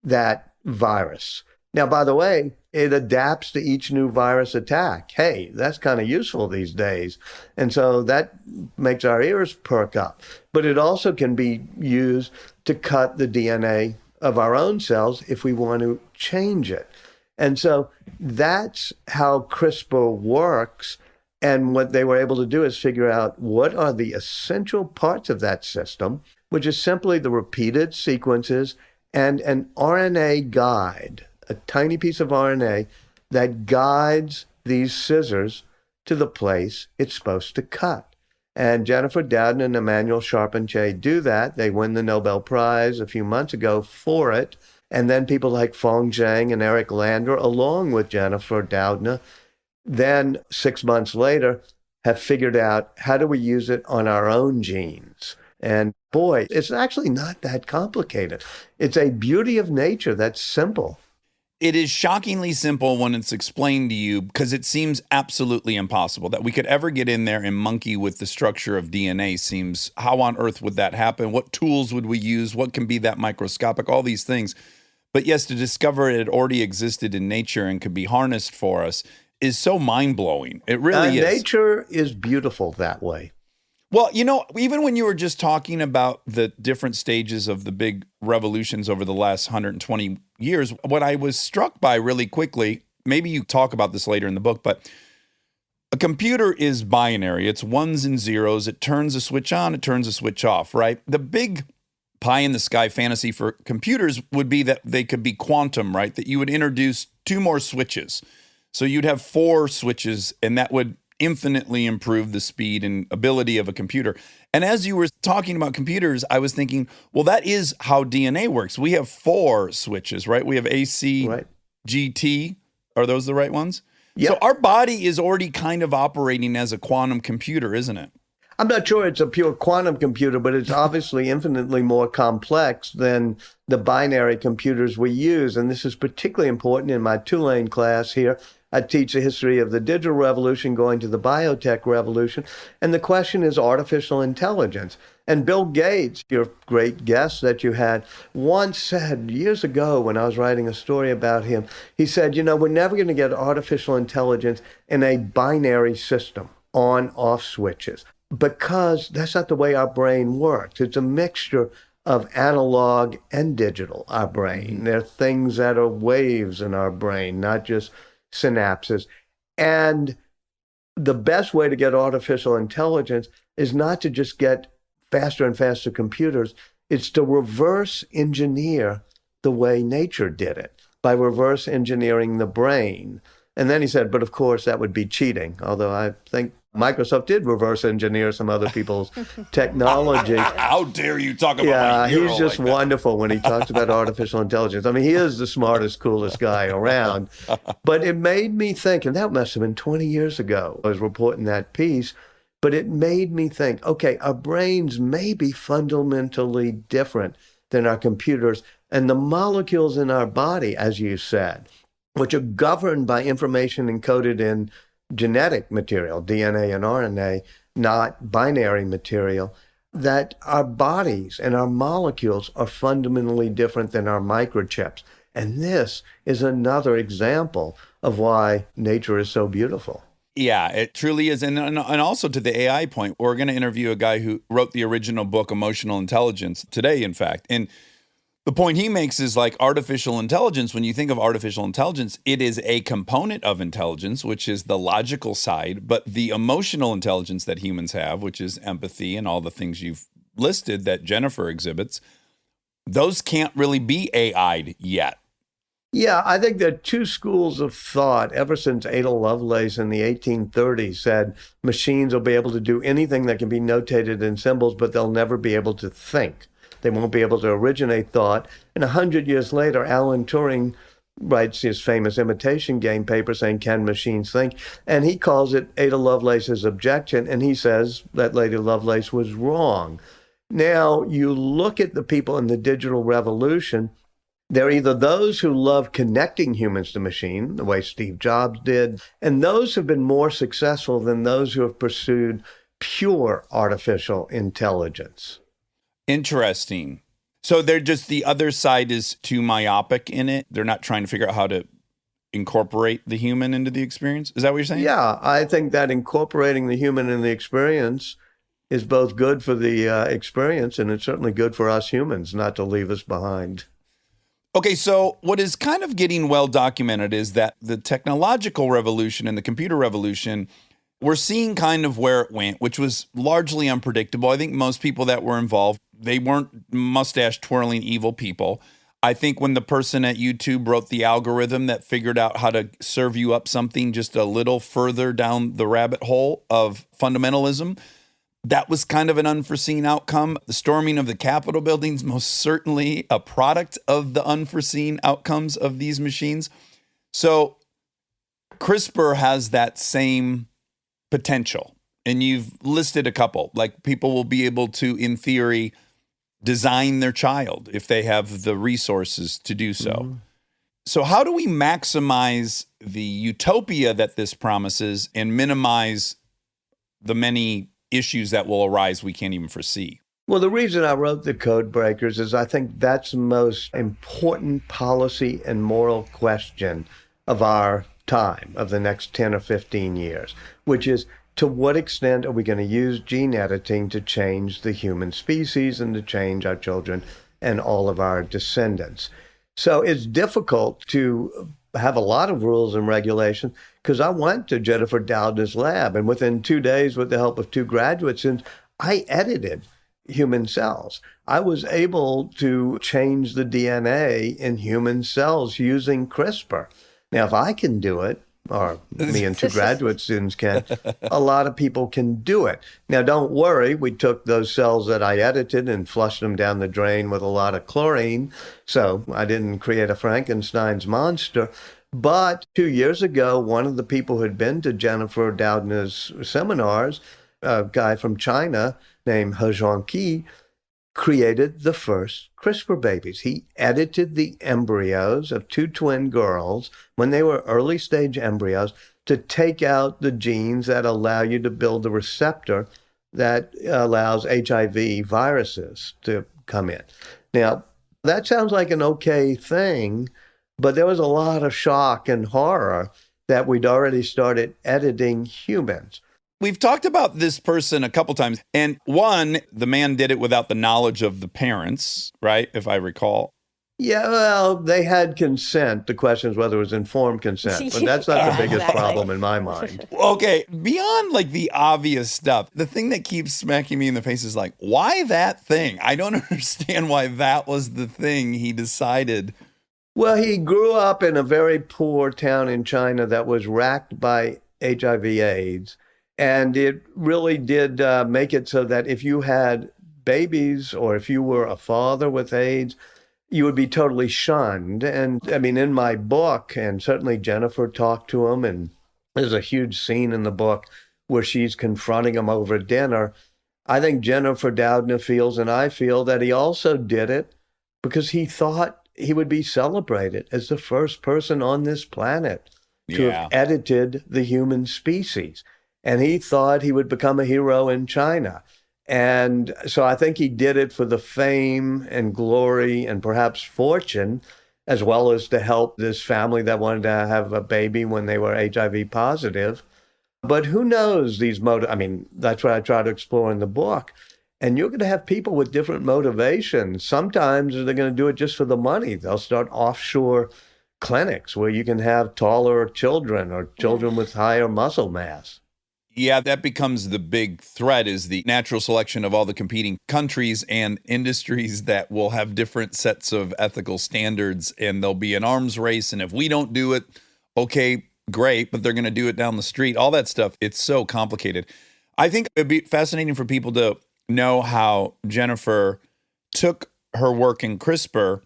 that virus. Now, by the way, it adapts to each new virus attack. Hey, that's kind of useful these days. And so that makes our ears perk up. But it also can be used to cut the DNA of our own cells if we want to change it. And so that's how CRISPR works. And what they were able to do is figure out what are the essential parts of that system, which is simply the repeated sequences and an RNA guide, a tiny piece of RNA that guides these scissors to the place it's supposed to cut. And Jennifer Doudna and Emmanuel Charpentier do that. They win the Nobel Prize a few months ago for it. And then people like Feng Zhang and Eric Lander, along with Jennifer Doudna, then 6 months later, have figured out how do we use it on our own genes. And boy, it's actually not that complicated. It's a beauty of nature that's simple. It is shockingly simple when it's explained to you because it seems absolutely impossible that we could ever get in there and monkey with the structure of DNA. Seems, how on earth would that happen? What tools would we use? What can be that microscopic? All these things. But yes, to discover it already existed in nature and could be harnessed for us is so mind-blowing. It really is. Nature is beautiful that way. Well, you know, even when you were just talking about the different stages of the big revolutions over the last 120 years, what I was struck by really quickly, maybe you talk about this later in the book, but a computer is binary. It's ones and zeros. It turns a switch on, it turns a switch off, right? The big pie in the sky fantasy for computers would be that they could be quantum, right? That you would introduce 2 more switches. So you'd have 4 switches, and that would infinitely improve the speed and ability of a computer. And as you were talking about computers, I was thinking, well, that is how DNA works. We have 4 switches, right? We have AC, Right. GT. Are those the right ones? Yep. So our body is already kind of operating as a quantum computer, isn't it? I'm not sure it's a pure quantum computer, but it's obviously infinitely more complex than the binary computers we use. And this is particularly important in my Tulane class here. I teach the history of the digital revolution going to the biotech revolution. And the question is artificial intelligence. And Bill Gates, your great guest that you had, once said years ago when I was writing a story about him, he said, you know, we're never going to get artificial intelligence in a binary system, on-off switches, because that's not the way our brain works. It's a mixture of analog and digital, our brain. There are things that are waves in our brain, not just synapses. And the best way to get artificial intelligence is not to just get faster and faster computers. It's to reverse engineer the way nature did it, by reverse engineering the brain. And then he said, but of course that would be cheating, although I think Microsoft did reverse engineer some other people's technology. How dare you talk about Yeah, my hero he's just like that? wonderful when he talks about artificial intelligence. I mean, he is the smartest, coolest guy around. But it made me think, and that must have been 20 years ago, I was reporting that piece, but it made me think, okay, our brains may be fundamentally different than our computers, and the molecules in our body, as you said, which are governed by information encoded in genetic material, DNA and RNA, not binary material, that our bodies and our molecules are fundamentally different than our microchips. And this is another example of why nature is so beautiful. Yeah, it truly is. And also to the AI point, we're going to interview a guy who wrote the original book, Emotional Intelligence, today, in fact. And the point he makes is like artificial intelligence. When you think of artificial intelligence, it is a component of intelligence, which is the logical side, but the emotional intelligence that humans have, which is empathy and all the things you've listed that Jennifer exhibits, those can't really be AI'd yet. Yeah, I think there are 2 schools of thought ever since Ada Lovelace in the 1830s said machines will be able to do anything that can be notated in symbols, but they'll never be able to think. They won't be able to originate thought. And 100 years later, Alan Turing writes his famous imitation game paper saying, can machines think? And he calls it Ada Lovelace's objection, and he says that Lady Lovelace was wrong. Now, you look at the people in the digital revolution, they're either those who love connecting humans to machine, the way Steve Jobs did, and those have been more successful than those who have pursued pure artificial intelligence. Interesting. So they're just, the other side is too myopic in it. They're not trying to figure out how to incorporate the human into the experience. Is that what you're saying? Yeah, I think that incorporating the human in the experience is both good for the experience, and it's certainly good for us humans not to leave us behind. Okay, so what is kind of getting well documented is that the technological revolution and the computer revolution we're seeing kind of where it went, which was largely unpredictable. I think most people that were involved, they weren't mustache twirling evil people. I think when the person at YouTube wrote the algorithm that figured out how to serve you up something just a little further down the rabbit hole of fundamentalism, that was kind of an unforeseen outcome. The storming of the Capitol buildings, most certainly a product of the unforeseen outcomes of these machines. So CRISPR has that same potential. And you've listed a couple, like people will be able to, in theory, design their child if they have the resources to do so. Mm-hmm. So how do we maximize the utopia that this promises and minimize the many issues that will arise we can't even foresee? Well, the reason I wrote The Code Breakers is I think that's the most important policy and moral question of our time, of the next 10 or 15 years, which is, to what extent are we going to use gene editing to change the human species and to change our children and all of our descendants? So it's difficult to have a lot of rules and regulations, because I went to Jennifer Doudna's lab, and within 2 days, with the help of 2 graduate students, I edited human cells. I was able to change the DNA in human cells using CRISPR. Now, if I can do it, or me and 2 graduate students can, a lot of people can do it. Now, don't worry, we took those cells that I edited and flushed them down the drain with a lot of chlorine, so I didn't create a Frankenstein's monster. But 2 years ago, one of the people who had been to Jennifer Doudna's seminars, a guy from China named He Zhongqi, created the first CRISPR babies. He edited the embryos of 2 twin girls when they were early stage embryos to take out the genes that allow you to build the receptor that allows HIV viruses to come in. Now, that sounds like an okay thing, but there was a lot of shock and horror that we'd already started editing humans. We've talked about this person a couple times, and one, the man did it without the knowledge of the parents, right, if I recall. Yeah, well, they had consent. The question is whether it was informed consent, but that's not the biggest problem in my mind. Okay, beyond like the obvious stuff, the thing that keeps smacking me in the face is like, why that thing? I don't understand why that was the thing he decided. Well, he grew up in a very poor town in China that was racked by HIV/AIDS. And it really did make it so that if you had babies or if you were a father with AIDS, you would be totally shunned. And I mean, in my book, and certainly Jennifer talked to him, and there's a huge scene in the book where she's confronting him over dinner. I think Jennifer Doudna feels, and I feel, that he also did it because he thought he would be celebrated as the first person on this planet to have edited the human species. And he thought he would become a hero in China. And so I think he did it for the fame and glory and perhaps fortune, as well as to help this family that wanted to have a baby when they were HIV positive. But who knows these I mean, that's what I try to explore in the book. And you're going to have people with different motivations. Sometimes they're going to do it just for the money. They'll start offshore clinics where you can have taller children or children with higher muscle mass. Yeah, that becomes the big threat, is the natural selection of all the competing countries and industries that will have different sets of ethical standards, and there'll be an arms race. And if we don't do it, okay, great, but they're going to do it down the street. All that stuff, it's so complicated. I think it'd be fascinating for people to know how Jennifer took her work in CRISPR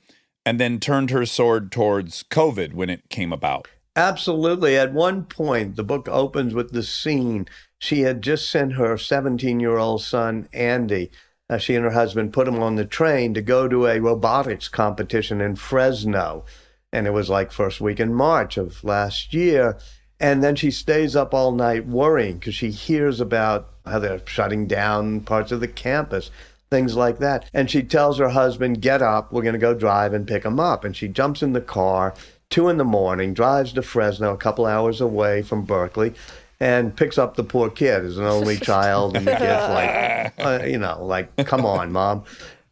and then turned her sword towards COVID when it came about. Absolutely. At one point, the book opens with the scene. She had just sent her 17-year-old son, Andy. She and her husband put him on the train to go to a robotics competition in Fresno. And it was like first week in March of last year. And then she stays up all night worrying because she hears about how they're shutting down parts of the campus, things like that. And she tells her husband, get up, we're going to go drive and pick him up. And she jumps in the car, 2 a.m, drives to Fresno, a couple hours away from Berkeley, and picks up the poor kid as an only child. And the kid's like, come on, Mom.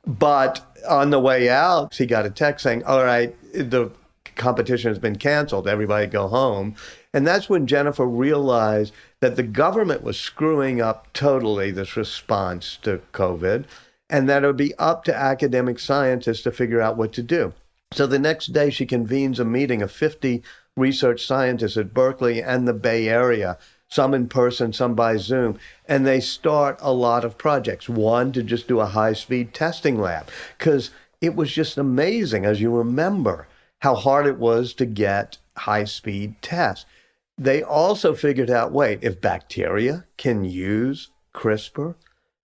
But on the way out, he got a text saying, all right, the competition has been canceled. Everybody go home. And that's when Jennifer realized that the government was screwing up totally this response to COVID, and that it would be up to academic scientists to figure out what to do. So the next day, she convenes a meeting of 50 research scientists at Berkeley and the Bay Area, some in person, some by Zoom, and they start a lot of projects. One, to just do a high-speed testing lab, because it was just amazing, as you remember, how hard it was to get high-speed tests. They also figured out, wait, if bacteria can use CRISPR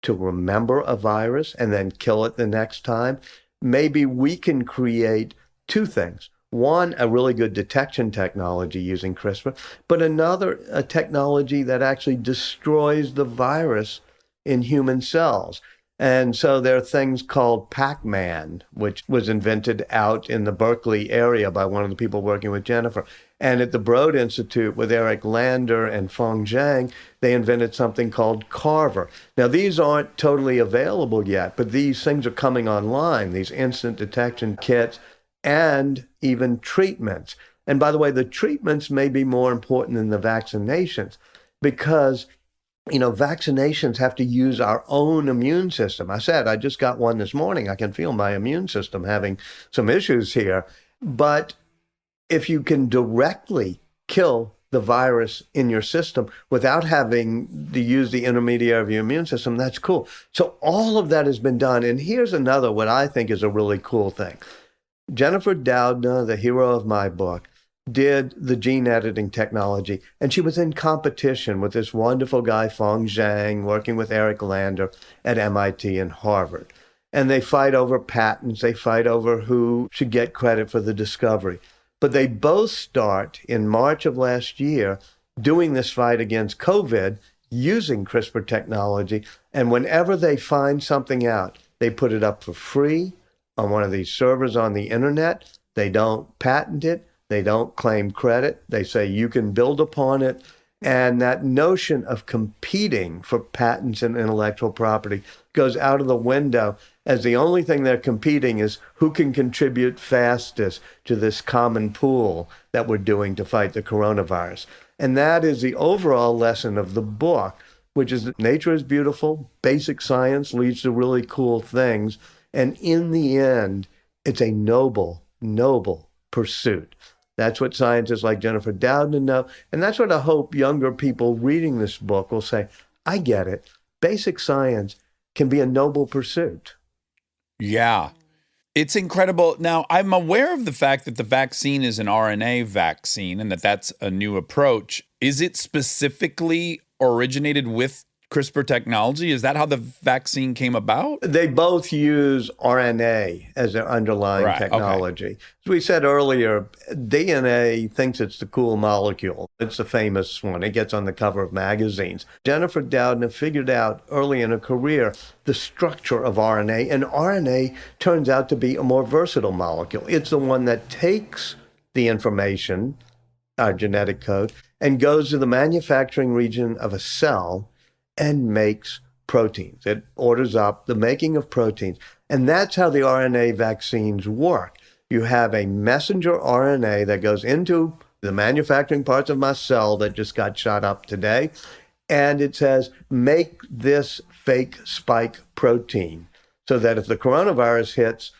to remember a virus and then kill it the next time, maybe we can create two things. One, a really good detection technology using CRISPR, but another, a technology that actually destroys the virus in human cells. And so there are things called Pac-Man, which was invented out in the Berkeley area by one of the people working with Jennifer. And at the Broad Institute with Eric Lander and Feng Zhang, they invented something called Carver. Now, these aren't totally available yet, but these things are coming online, these instant detection kits, and even treatments. And by the way, the treatments may be more important than the vaccinations because, vaccinations have to use our own immune system. I said, I just got one this morning. I can feel my immune system having some issues here. But if you can directly kill the virus in your system without having to use the intermediary of your immune system, that's cool. So all of that has been done. And here's another, what I think is a really cool thing. Jennifer Doudna, the hero of my book, did the gene editing technology, and she was in competition with this wonderful guy, Feng Zhang, working with Eric Lander at MIT and Harvard. And they fight over patents, they fight over who should get credit for the discovery. But they both start in March of last year doing this fight against COVID using CRISPR technology, and whenever they find something out, they put it up for free on one of these servers on the internet. They don't patent it. They don't claim credit. They say you can build upon it. And that notion of competing for patents and intellectual property goes out of the window, as the only thing they're competing is who can contribute fastest to this common pool that we're doing to fight the coronavirus. And that is the overall lesson of the book, which is that nature is beautiful, basic science leads to really cool things. And in the end, it's a noble, noble pursuit. That's what scientists like Jennifer Doudna know. And that's what I hope younger people reading this book will say, I get it. Basic science can be a noble pursuit. Yeah. It's incredible. Now, I'm aware of the fact that the vaccine is an RNA vaccine and that that's a new approach. Is it specifically originated with CRISPR technology? Is that how the vaccine came about? They both use RNA as their underlying technology. Okay. As we said earlier, DNA thinks it's the cool molecule. It's the famous one. It gets on the cover of magazines. Jennifer Doudna figured out early in her career the structure of RNA, and RNA turns out to be a more versatile molecule. It's the one that takes the information, our genetic code, and goes to the manufacturing region of a cell and makes proteins. It orders up the making of proteins. And that's how the RNA vaccines work. You have a messenger RNA that goes into the manufacturing parts of my cell that just got shot up today. And it says, make this fake spike protein so that if the coronavirus hits,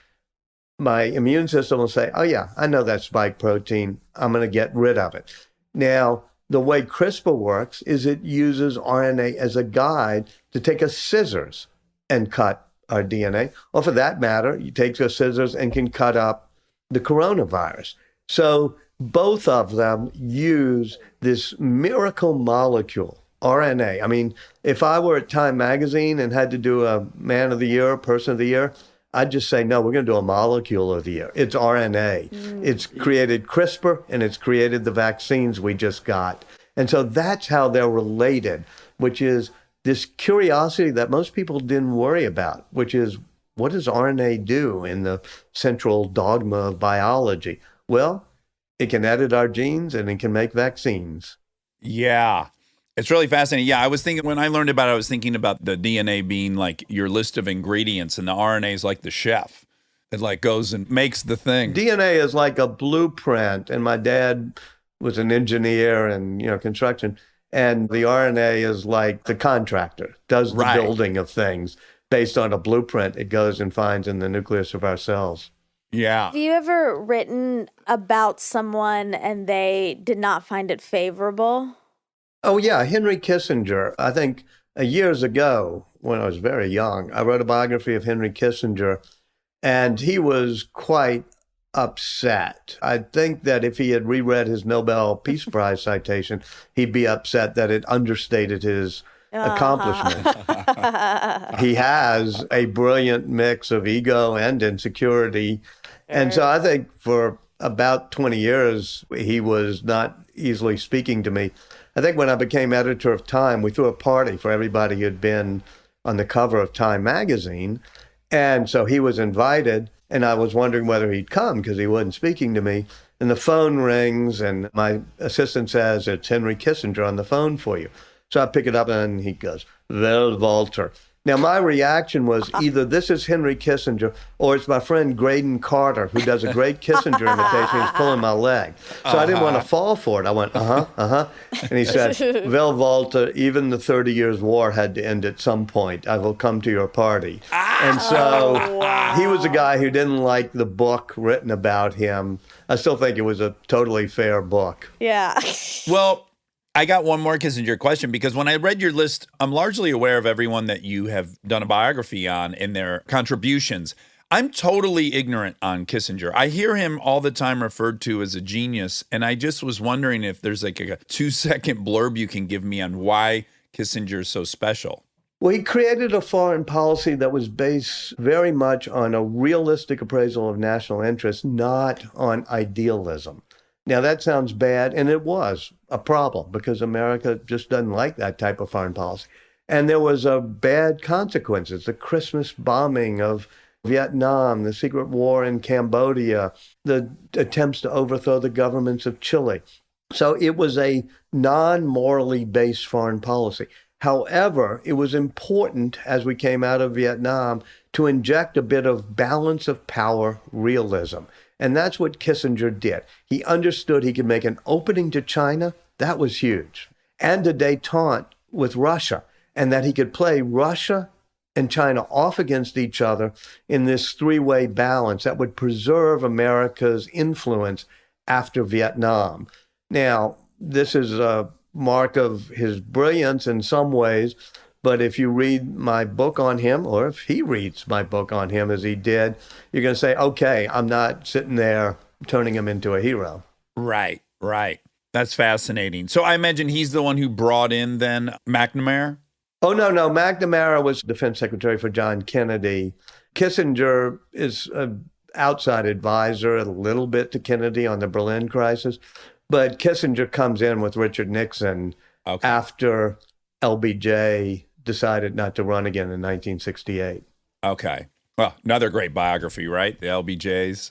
my immune system will say, oh yeah, I know that spike protein. I'm going to get rid of it. Now, the way CRISPR works is it uses RNA as a guide to take a scissors and cut our DNA. Or for that matter, you take a scissors and can cut up the coronavirus. So both of them use this miracle molecule, RNA. I mean, if I were at Time Magazine and had to do a Man of the Year, Person of the Year, I'd just say, no, we're going to do a molecule of the year. It's RNA. It's created CRISPR, and it's created the vaccines we just got. And so that's how they're related, which is this curiosity that most people didn't worry about, which is, what does RNA do in the central dogma of biology? Well, it can edit our genes, and it can make vaccines. Yeah. It's really fascinating. Yeah, I was thinking, when I learned about it, I was thinking about the DNA being like your list of ingredients, and the RNA is like the chef. It like goes and makes the thing. DNA is like a blueprint, and my dad was an engineer and, construction. And the RNA is like the contractor, does the Right. building of things based on a blueprint it goes and finds in the nucleus of our cells. Yeah. Have you ever written about someone and they did not find it favorable? Oh, yeah, Henry Kissinger. I think years ago, when I was very young, I wrote a biography of Henry Kissinger, and he was quite upset. I think that if he had reread his Nobel Peace Prize citation, he'd be upset that it understated his accomplishment. He has a brilliant mix of ego and insecurity. And so I think for about 20 years, he was not easily speaking to me. I think when I became editor of Time, we threw a party for everybody who had been on the cover of Time magazine. And so he was invited, and I was wondering whether he'd come because he wasn't speaking to me. And the phone rings, and my assistant says, "It's Henry Kissinger on the phone for you." So I pick it up, and he goes, "Well, Walter." Now, my reaction was either this is Henry Kissinger or it's my friend Graydon Carter, who does a great Kissinger imitation. He's pulling my leg. So I didn't want to fall for it. I went, And he said, "Well, Walter, even the 30 Years' War had to end at some point. I will come to your party." And so he was a guy who didn't like the book written about him. I still think it was a totally fair book. Yeah. Well, I got one more Kissinger question, because when I read your list, I'm largely aware of everyone that you have done a biography on and their contributions. I'm totally ignorant on Kissinger. I hear him all the time referred to as a genius, and I just was wondering if there's like a 2-second blurb you can give me on why Kissinger is so special. Well, he created a foreign policy that was based very much on a realistic appraisal of national interest, not on idealism. Now, that sounds bad, and it was a problem because America just doesn't like that type of foreign policy. And there was bad consequences, the Christmas bombing of Vietnam, the secret war in Cambodia, the attempts to overthrow the governments of Chile. So it was a non-morally based foreign policy. However, it was important as we came out of Vietnam to inject a bit of balance of power realism. And that's what Kissinger did. He understood he could make an opening to China. That was huge. And a détente with Russia. And that he could play Russia and China off against each other in this three-way balance that would preserve America's influence after Vietnam. Now, this is a mark of his brilliance in some ways, but if you read my book on him, or if he reads my book on him as he did, you're going to say, okay, I'm not sitting there turning him into a hero. Right, right. That's fascinating. So I imagine he's the one who brought in then McNamara? Oh, no. McNamara was defense secretary for John Kennedy. Kissinger is an outside advisor a little bit to Kennedy on the Berlin crisis, but Kissinger comes in with Richard Nixon after LBJ decided not to run again in 1968. Okay. Well, another great biography, right? The LBJs.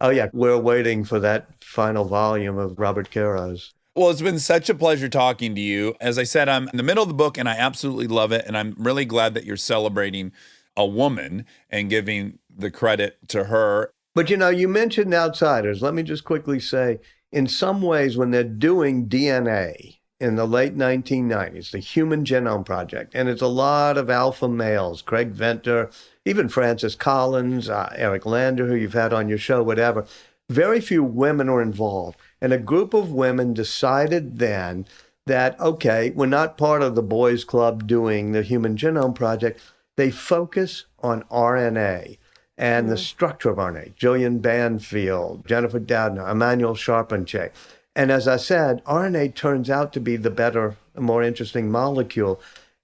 Oh, yeah. We're waiting for that final volume of Robert Caro's. Well, it's been such a pleasure talking to you. As I said, I'm in the middle of the book and I absolutely love it. And I'm really glad that you're celebrating a woman and giving the credit to her. But, you mentioned outsiders. Let me just quickly say, in some ways, when they're doing DNA in the late 1990s, the Human Genome Project, and it's a lot of alpha males, Craig Venter, even Francis Collins, Eric Lander, who you've had on your show, whatever. Very few women are involved. And a group of women decided then that, okay, we're not part of the boys club doing the Human Genome Project. They focus on RNA and the structure of RNA. Jillian Banfield, Jennifer Doudna, Emmanuel Charpentier. And as I said, RNA turns out to be the better, more interesting molecule.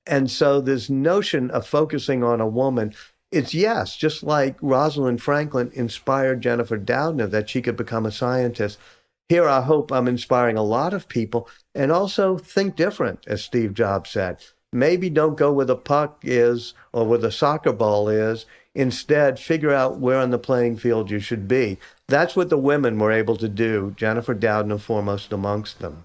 And so this notion of focusing on a woman, it's yes, just like Rosalind Franklin inspired Jennifer Doudna that she could become a scientist. Here, I hope I'm inspiring a lot of people and also think different, as Steve Jobs said. Maybe don't go where the puck is or where the soccer ball is. Instead, figure out where on the playing field you should be. That's what the women were able to do, Jennifer Doudna foremost amongst them.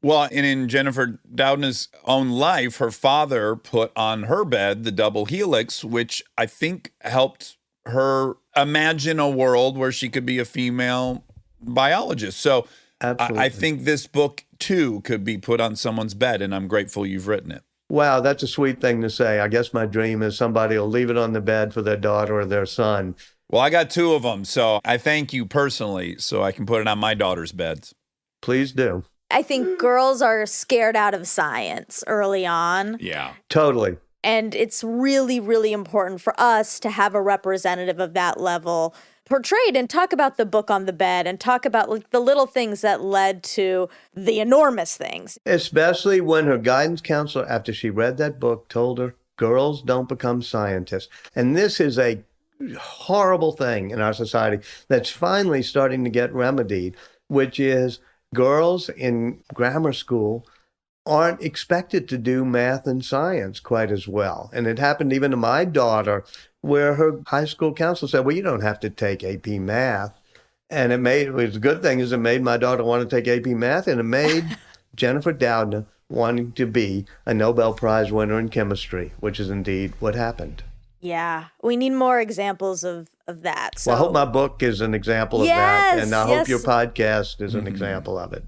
Well, and in Jennifer Doudna's own life, her father put on her bed the double helix, which I think helped her imagine a world where she could be a female biologist. So Absolutely. I think this book, too, could be put on someone's bed, and I'm grateful you've written it. Wow, that's a sweet thing to say. I guess my dream is somebody will leave it on the bed for their daughter or their son. Well, I got 2 of them, so I thank you personally so I can put it on my daughter's beds. Please do. I think girls are scared out of science early on. Yeah. Totally. And it's really, really important for us to have a representative of that level portrayed and talk about the book on the bed and talk about like the little things that led to the enormous things. Especially when her guidance counselor, after she read that book, told her, girls don't become scientists. And this is a horrible thing in our society that's finally starting to get remedied, which is girls in grammar school aren't expected to do math and science quite as well. And it happened even to my daughter, where her high school counselor said, well, you don't have to take AP math. And it was a good thing is it made my daughter want to take AP math, and it made Jennifer Doudna wanting to be a Nobel Prize winner in chemistry, which is indeed what happened. Yeah, we need more examples of that. So. Well, I hope my book is an example of that, and I hope your podcast is an example of it.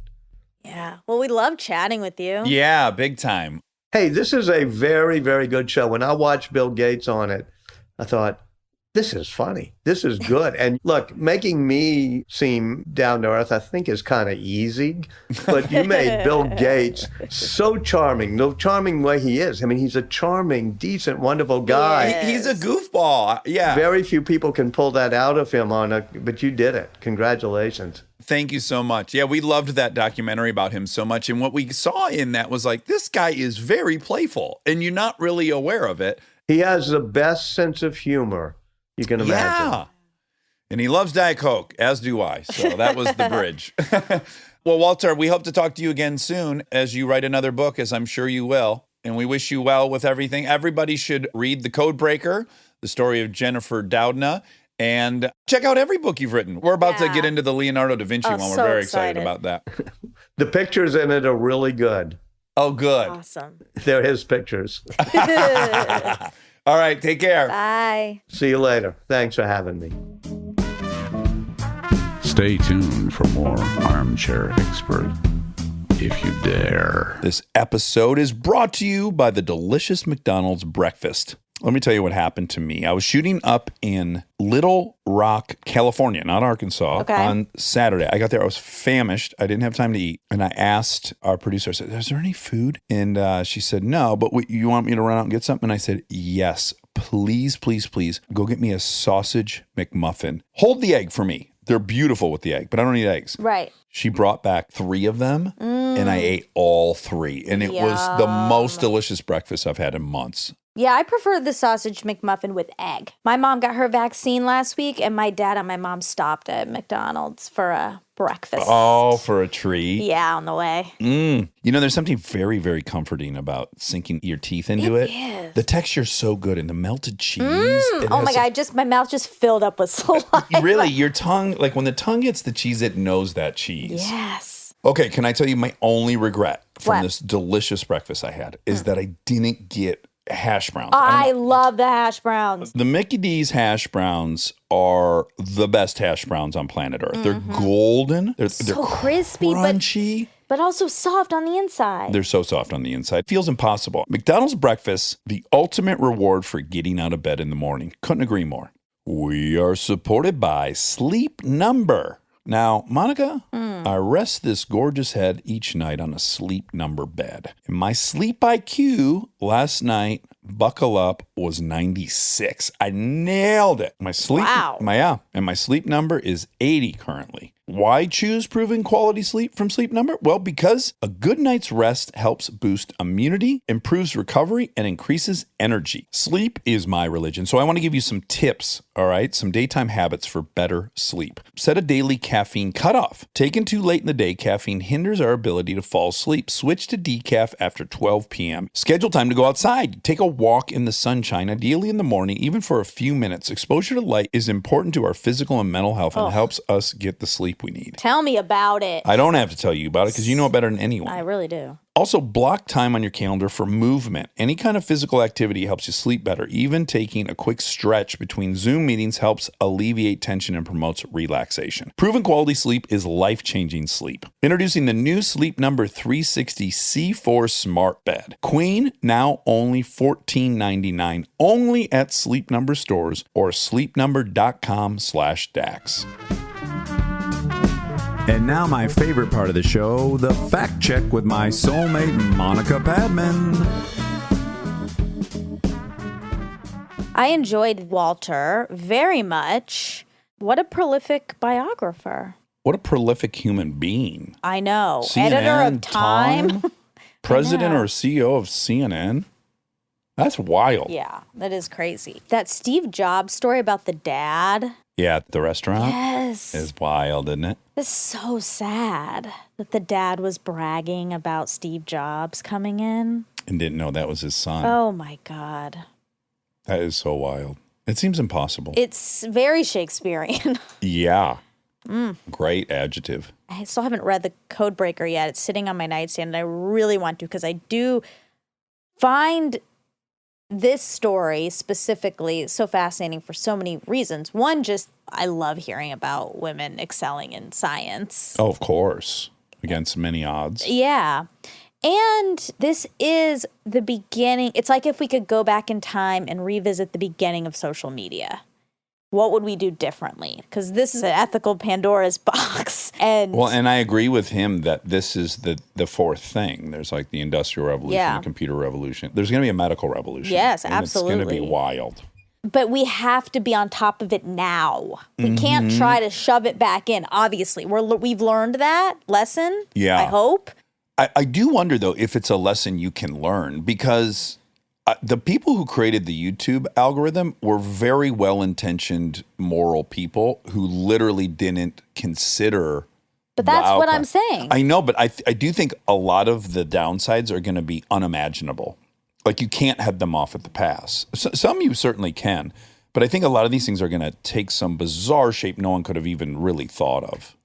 Yeah, well, we love chatting with you. Yeah, big time. Hey, this is a very, very good show. When I watched Bill Gates on it, I thought, this is funny. This is good. And look, making me seem down to earth, I think is kind of easy. But you made Bill Gates so charming, the charming way he is. I mean, he's a charming, decent, wonderful guy. Yeah. He's a goofball. Yeah. Very few people can pull that out of him but you did it. Congratulations. Thank you so much. Yeah, we loved that documentary about him so much. And what we saw in that was like, this guy is very playful, and you're not really aware of it. He has the best sense of humor you can imagine. Yeah. And he loves Diet Coke, as do I. So that was the bridge. Well, Walter, we hope to talk to you again soon as you write another book, as I'm sure you will. And we wish you well with everything. Everybody should read The Code Breaker, the story of Jennifer Doudna, and check out every book you've written. We're about to get into the Leonardo da Vinci one. We're so very excited about that. The pictures in it are really good. Oh, good. Awesome. They're his pictures. All right, take care. Bye. See you later. Thanks for having me. Stay tuned for more Armchair Expert, if you dare. This episode is brought to you by the delicious McDonald's breakfast. Let me tell you what happened to me. I was shooting up in Little Rock, California, not Arkansas, on Saturday. I got there. I was famished. I didn't have time to eat. And I asked our producer, I said, is there any food? And she said, no, but you want me to run out and get something? And I said, yes, please, please, please go get me a sausage McMuffin. Hold the egg for me. They're beautiful with the egg, but I don't need eggs. Right. She brought back 3 of them, and I ate all 3. And it was the most delicious breakfast I've had in months. Yeah, I prefer the sausage McMuffin with egg. My mom got her vaccine last week, and my dad and my mom stopped at McDonald's for a breakfast. Oh, for a treat. Yeah, on the way. You know, there's something very, very comforting about sinking your teeth into it. Is. The texture's so good, and the melted cheese. Oh my God, my mouth just filled up with saliva. Really, your tongue, like when the tongue hits the cheese, it knows that cheese. Yes. Okay, can I tell you my only regret from What? this delicious breakfast I had is that I didn't get hash browns. I love the hash browns. The Mickey D's hash browns are the best hash browns on planet Earth. They're golden. They're crispy, crunchy. but also soft on the inside. They're so soft on the inside. Feels impossible. McDonald's breakfast, the ultimate reward for getting out of bed in the morning. Couldn't agree more. We are supported by Sleep Number. Now, Monica, I rest this gorgeous head each night on a Sleep Number bed. And my sleep IQ last night, buckle up, was 96. I nailed it. My sleep, Wow. And my sleep number is 80 currently. Why choose proven quality sleep from Sleep Number? Well, because a good night's rest helps boost immunity, improves recovery, and increases energy. Sleep is my religion, so I want to give you some tips, all right? Some daytime habits for better sleep. Set a daily caffeine cutoff. Taken too late in the day, caffeine hinders our ability to fall asleep. Switch to decaf after 12 p.m. Schedule time to go outside. Take a walk in the sunshine, ideally in the morning, even for a few minutes. Exposure to light is important to our physical and mental health and helps us get the sleep sleep we need. Tell me about it. I don't have to tell you about it because you know it better than anyone. I really do. Also, block time on your calendar for movement. Any kind of physical activity helps you sleep better. Even taking a quick stretch between Zoom meetings helps alleviate tension and promotes relaxation. Proven quality sleep is life-changing sleep. Introducing the new Sleep Number 360C4 Smart Bed. Queen, now only $14.99. Only at Sleep Number stores or sleepnumber.com/Dax. And now my favorite part of the show, the fact check with my soulmate, Monica Padman. I enjoyed Walter very much. What a prolific biographer. What a prolific human being. I know. CNN, Editor of Time. President know. or CEO of CNN. That's wild. Yeah, that is crazy. That Steve Jobs story about the dad. Yeah, at the restaurant Yes. is wild, isn't it? It's so sad that the dad was bragging about Steve Jobs coming in. And didn't know that was his son. Oh my God. That is so wild. It seems impossible. It's very Shakespearean. Yeah. Great adjective. I still haven't read The Codebreaker yet. It's sitting on my nightstand and I really want to because I do find this story specifically so fascinating for so many reasons. One, just I love hearing about women excelling in science. Oh, of course. Against many odds. Yeah. And this is the beginning. It's like if we could go back in time and revisit the beginning of social media. What would we do differently? Because this is an ethical Pandora's box. And Well, and I agree with him that this is the fourth thing. There's like the Industrial Revolution, Yeah. the Computer Revolution. There's going to be a medical revolution. Yes, and It's going to absolutely. be wild. But we have to be on top of it now. We can't try to shove it back in. Obviously, we've learned that lesson. Yeah. I hope. I do wonder, though, if it's a lesson you can learn because the people who created the YouTube algorithm were very well-intentioned, moral people who literally didn't consider. But that's the what outcome. I'm saying. I know, but I do think a lot of the downsides are going to be unimaginable. Like you can't head them off at the pass. Some you certainly can, but I think a lot of these things are going to take some bizarre shape no one could have even really thought of.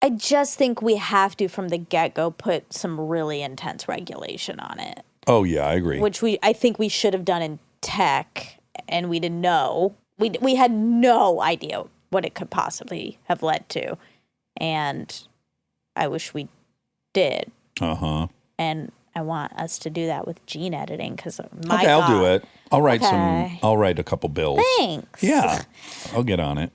I just think we have to, from the get-go, put some really intense regulation on it, Oh yeah, I agree. which I think we should have done in tech, and we didn't know. We had no idea what it could possibly have led to, and I wish we did. Uh-huh. And I want us to do that with gene editing because my Okay, I'll do God. it. I'll write Okay. I'll write a couple bills. Thanks. Yeah. I'll get on it.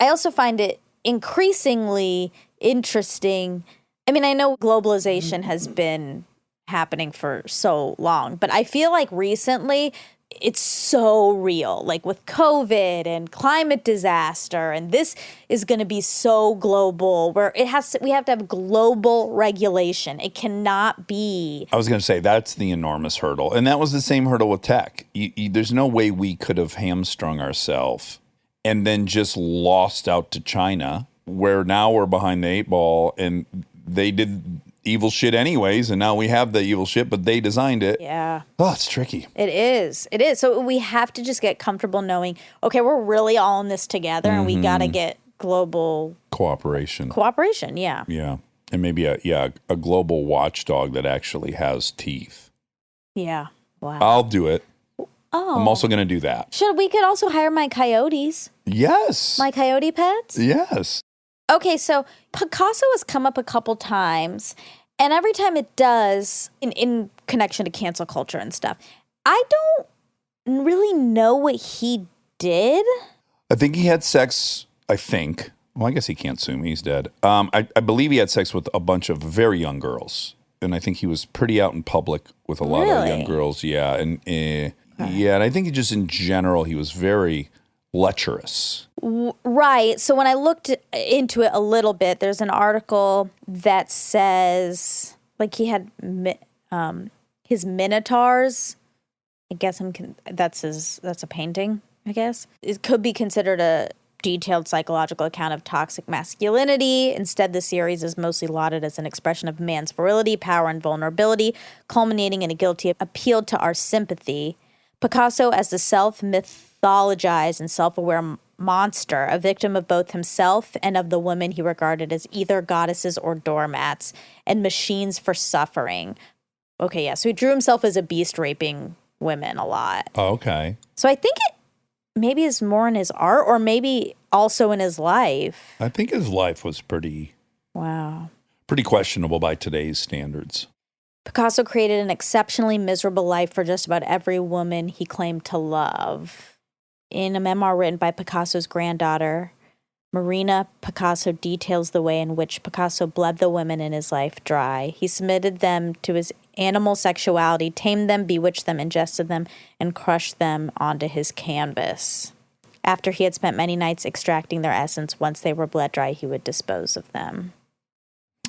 I also find it increasingly interesting. I mean, I know globalization has been happening for so long, but I feel like recently it's so real, like with COVID and climate disaster, and this is going to be so global where we have to have global regulation. It cannot be. I was going to say that's the enormous hurdle. And that was the same hurdle with tech. There's no way we could have hamstrung ourselves and then just lost out to China, where now we're behind the eight ball and they did evil shit anyways. And now we have the evil shit, but they designed it. Yeah. Oh, it's tricky. It is. It is. So we have to just get comfortable knowing, okay, we're really all in this together and we got to get global Cooperation. cooperation. Yeah. Yeah. And maybe a global watchdog that actually has teeth. Yeah. Wow. I'll do it. Oh. I'm also going to do that. We could also hire my coyotes, Yes. my coyote pets? Yes. Okay, so Picasso has come up a couple times, and every time it does, in connection to cancel culture and stuff, I don't really know what he did. I think he had sex, I think. Well, I guess he can't sue me. He's dead. I believe he had sex with a bunch of very young girls. And I think he was pretty out in public with a lot of young Really? girls. Yeah. And yeah, and I think just in general, he was very lecherous. Right. So when I looked into it a little bit, there's an article that says like he had his minotaurs. I guess that's a painting, I guess. It could be considered a detailed psychological account of toxic masculinity. Instead, the series is mostly lauded as an expression of man's virility, power, and vulnerability, culminating in a guilty appeal to our sympathy. Picasso, as the self-mythologized and self-aware monster, a victim of both himself and of the women he regarded as either goddesses or doormats and machines for suffering. Okay, yeah, so he drew himself as a beast raping women a lot. Oh, okay. So I think it maybe is more in his art or maybe also in his life. I think his life was pretty Wow. questionable by today's standards. Picasso created an exceptionally miserable life for just about every woman he claimed to love. In a memoir written by Picasso's granddaughter, Marina, Picasso details the way in which Picasso bled the women in his life dry. He submitted them to his animal sexuality, tamed them, bewitched them, ingested them, and crushed them onto his canvas. After he had spent many nights extracting their essence, once they were bled dry, he would dispose of them.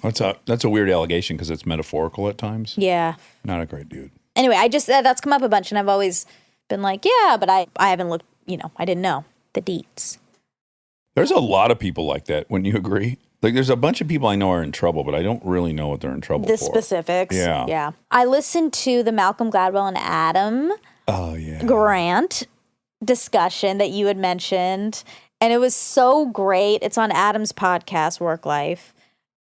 That's a weird allegation because it's metaphorical at times. Yeah. Not a great dude. Anyway, I just that's come up a bunch, and I've always been like, yeah, but I haven't looked, I didn't know the deets. There's a lot of people like that. Wouldn't you agree? Like, there's a bunch of people I know are in trouble, but I don't really know what they're in trouble The for. specifics. Yeah. Yeah. I listened to the Malcolm Gladwell and Adam Oh, yeah. Grant discussion that you had mentioned, and it was so great. It's on Adam's podcast, Work Life.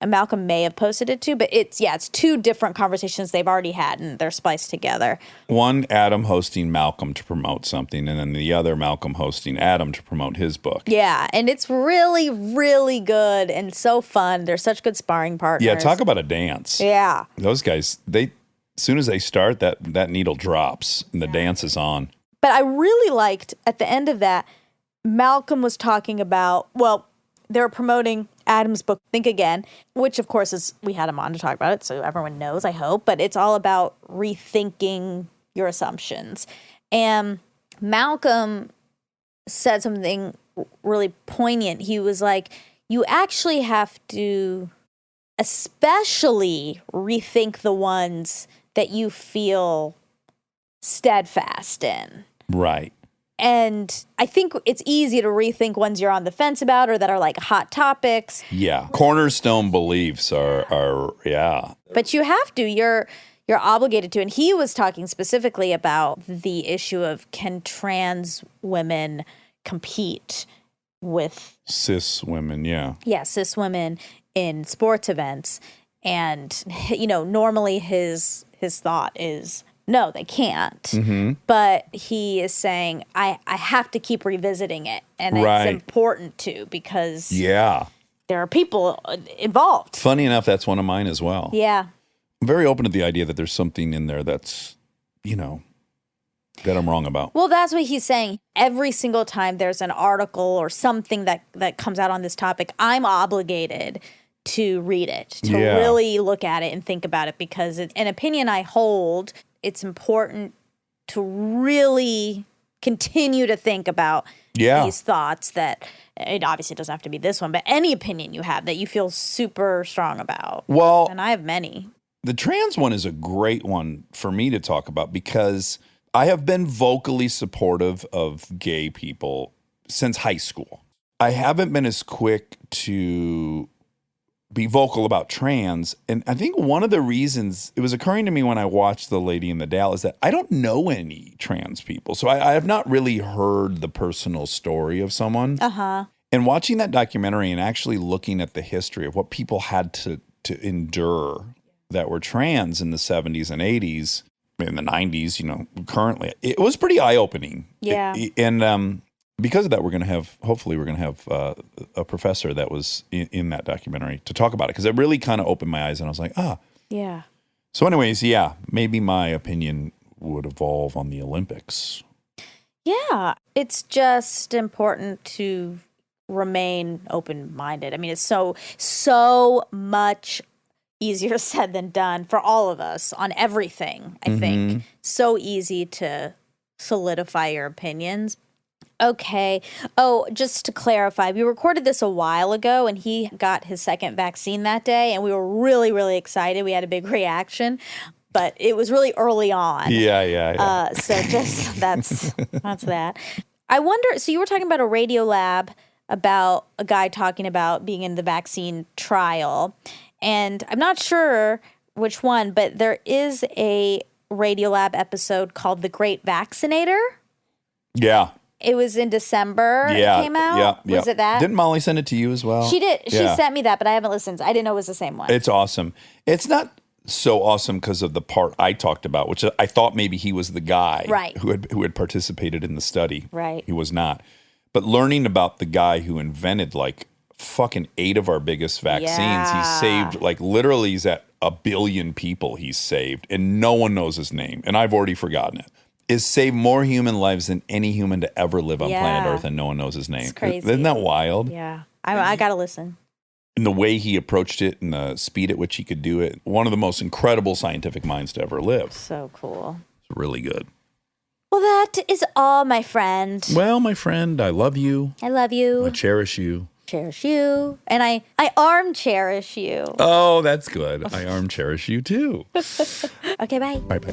And Malcolm may have posted it too, but it's two different conversations they've already had, and they're spliced together. One, Adam hosting Malcolm to promote something, and then the other, Malcolm hosting Adam to promote his book. Yeah, and it's really, really good and so fun. They're such good sparring partners. Yeah, talk about a dance. Yeah. Those guys, as soon as they start, that needle drops and the dance is on. But I really liked, at the end of that, Malcolm was talking about, they were promoting Adam's book, Think Again, which of course we had him on to talk about it, so everyone knows, I hope, but it's all about rethinking your assumptions. And Malcolm said something really poignant. He was like, you actually have to especially rethink the ones that you feel steadfast in. Right. And I think it's easy to rethink ones you're on the fence about or that are like hot topics. Yeah. Cornerstone beliefs are yeah. But you have to. You're obligated to. And he was talking specifically about the issue of, can trans women compete with Cis women, yeah. cis women in sports events? And normally his thought is, no, they can't. Mm-hmm. But he is saying, I have to keep revisiting it. And Right. it's important to, because Yeah. there are people involved. Funny enough, that's one of mine as well. Yeah. I'm very open to the idea that there's something in there that's, that I'm wrong about. Well, that's what he's saying. Every single time there's an article or something that comes out on this topic, I'm obligated to read it, to Yeah. really look at it and think about it, because it's an opinion I hold. It's important to really continue to think about Yeah. these thoughts, that it obviously doesn't have to be this one, but any opinion you have that you feel super strong about. Well, And I have many. the trans one is a great one for me to talk about because I have been vocally supportive of gay people since high school. I haven't been as quick to be vocal about trans. And I think one of the reasons it was occurring to me when I watched The Lady in the Dale is that I don't know any trans people. So I have not really heard the personal story of someone. Uh-huh. And watching that documentary and actually looking at the history of what people had to endure that were trans in the 70s and 80s, in the 90s, currently, it was pretty eye-opening. Yeah. And because of that, hopefully we're going to have a professor that was in that documentary to talk about it, because it really kind of opened my eyes and I was like, Yeah. So anyways, yeah, maybe my opinion would evolve on the Olympics. Yeah. It's just important to remain open-minded. I mean, it's so much easier said than done for all of us on everything, I think. So easy to solidify your opinions. Okay. Oh, just to clarify, we recorded this a while ago, and he got his second vaccine that day, and we were really, really excited. We had a big reaction, but it was really early on. Yeah. So just that's that. I wonder, so you were talking about a radio lab, about a guy talking about being in the vaccine trial, and I'm not sure which one, but there is a Radio Lab episode called The Great Vaccinator. Yeah. It was in December it came out? Yeah. Was it that? Didn't Molly send it to you as well? She did. She Yeah. sent me that, but I haven't listened. I didn't know it was the same one. It's awesome. It's not so awesome because of the part I talked about, which I thought maybe he was the guy Right. who had participated in the study. Right. He was not. But learning about the guy who invented like fucking 8 of our biggest vaccines, Yeah. he saved like literally he's at 1 billion people he's saved, and no one knows his name, and I've already forgotten it. Is saved more human lives than any human to ever live on planet Yeah. Earth, and no one knows his name. It's crazy. Isn't that wild? Yeah. I got to listen. And the way he approached it and the speed at which he could do it, one of the most incredible scientific minds to ever live. So cool. It's really good. Well, that is all, my friend. Well, my friend, I love you. I love you. I cherish you. Cherish you. And I arm cherish you. Oh, that's good. I arm cherish you too. Okay, bye. Bye-bye.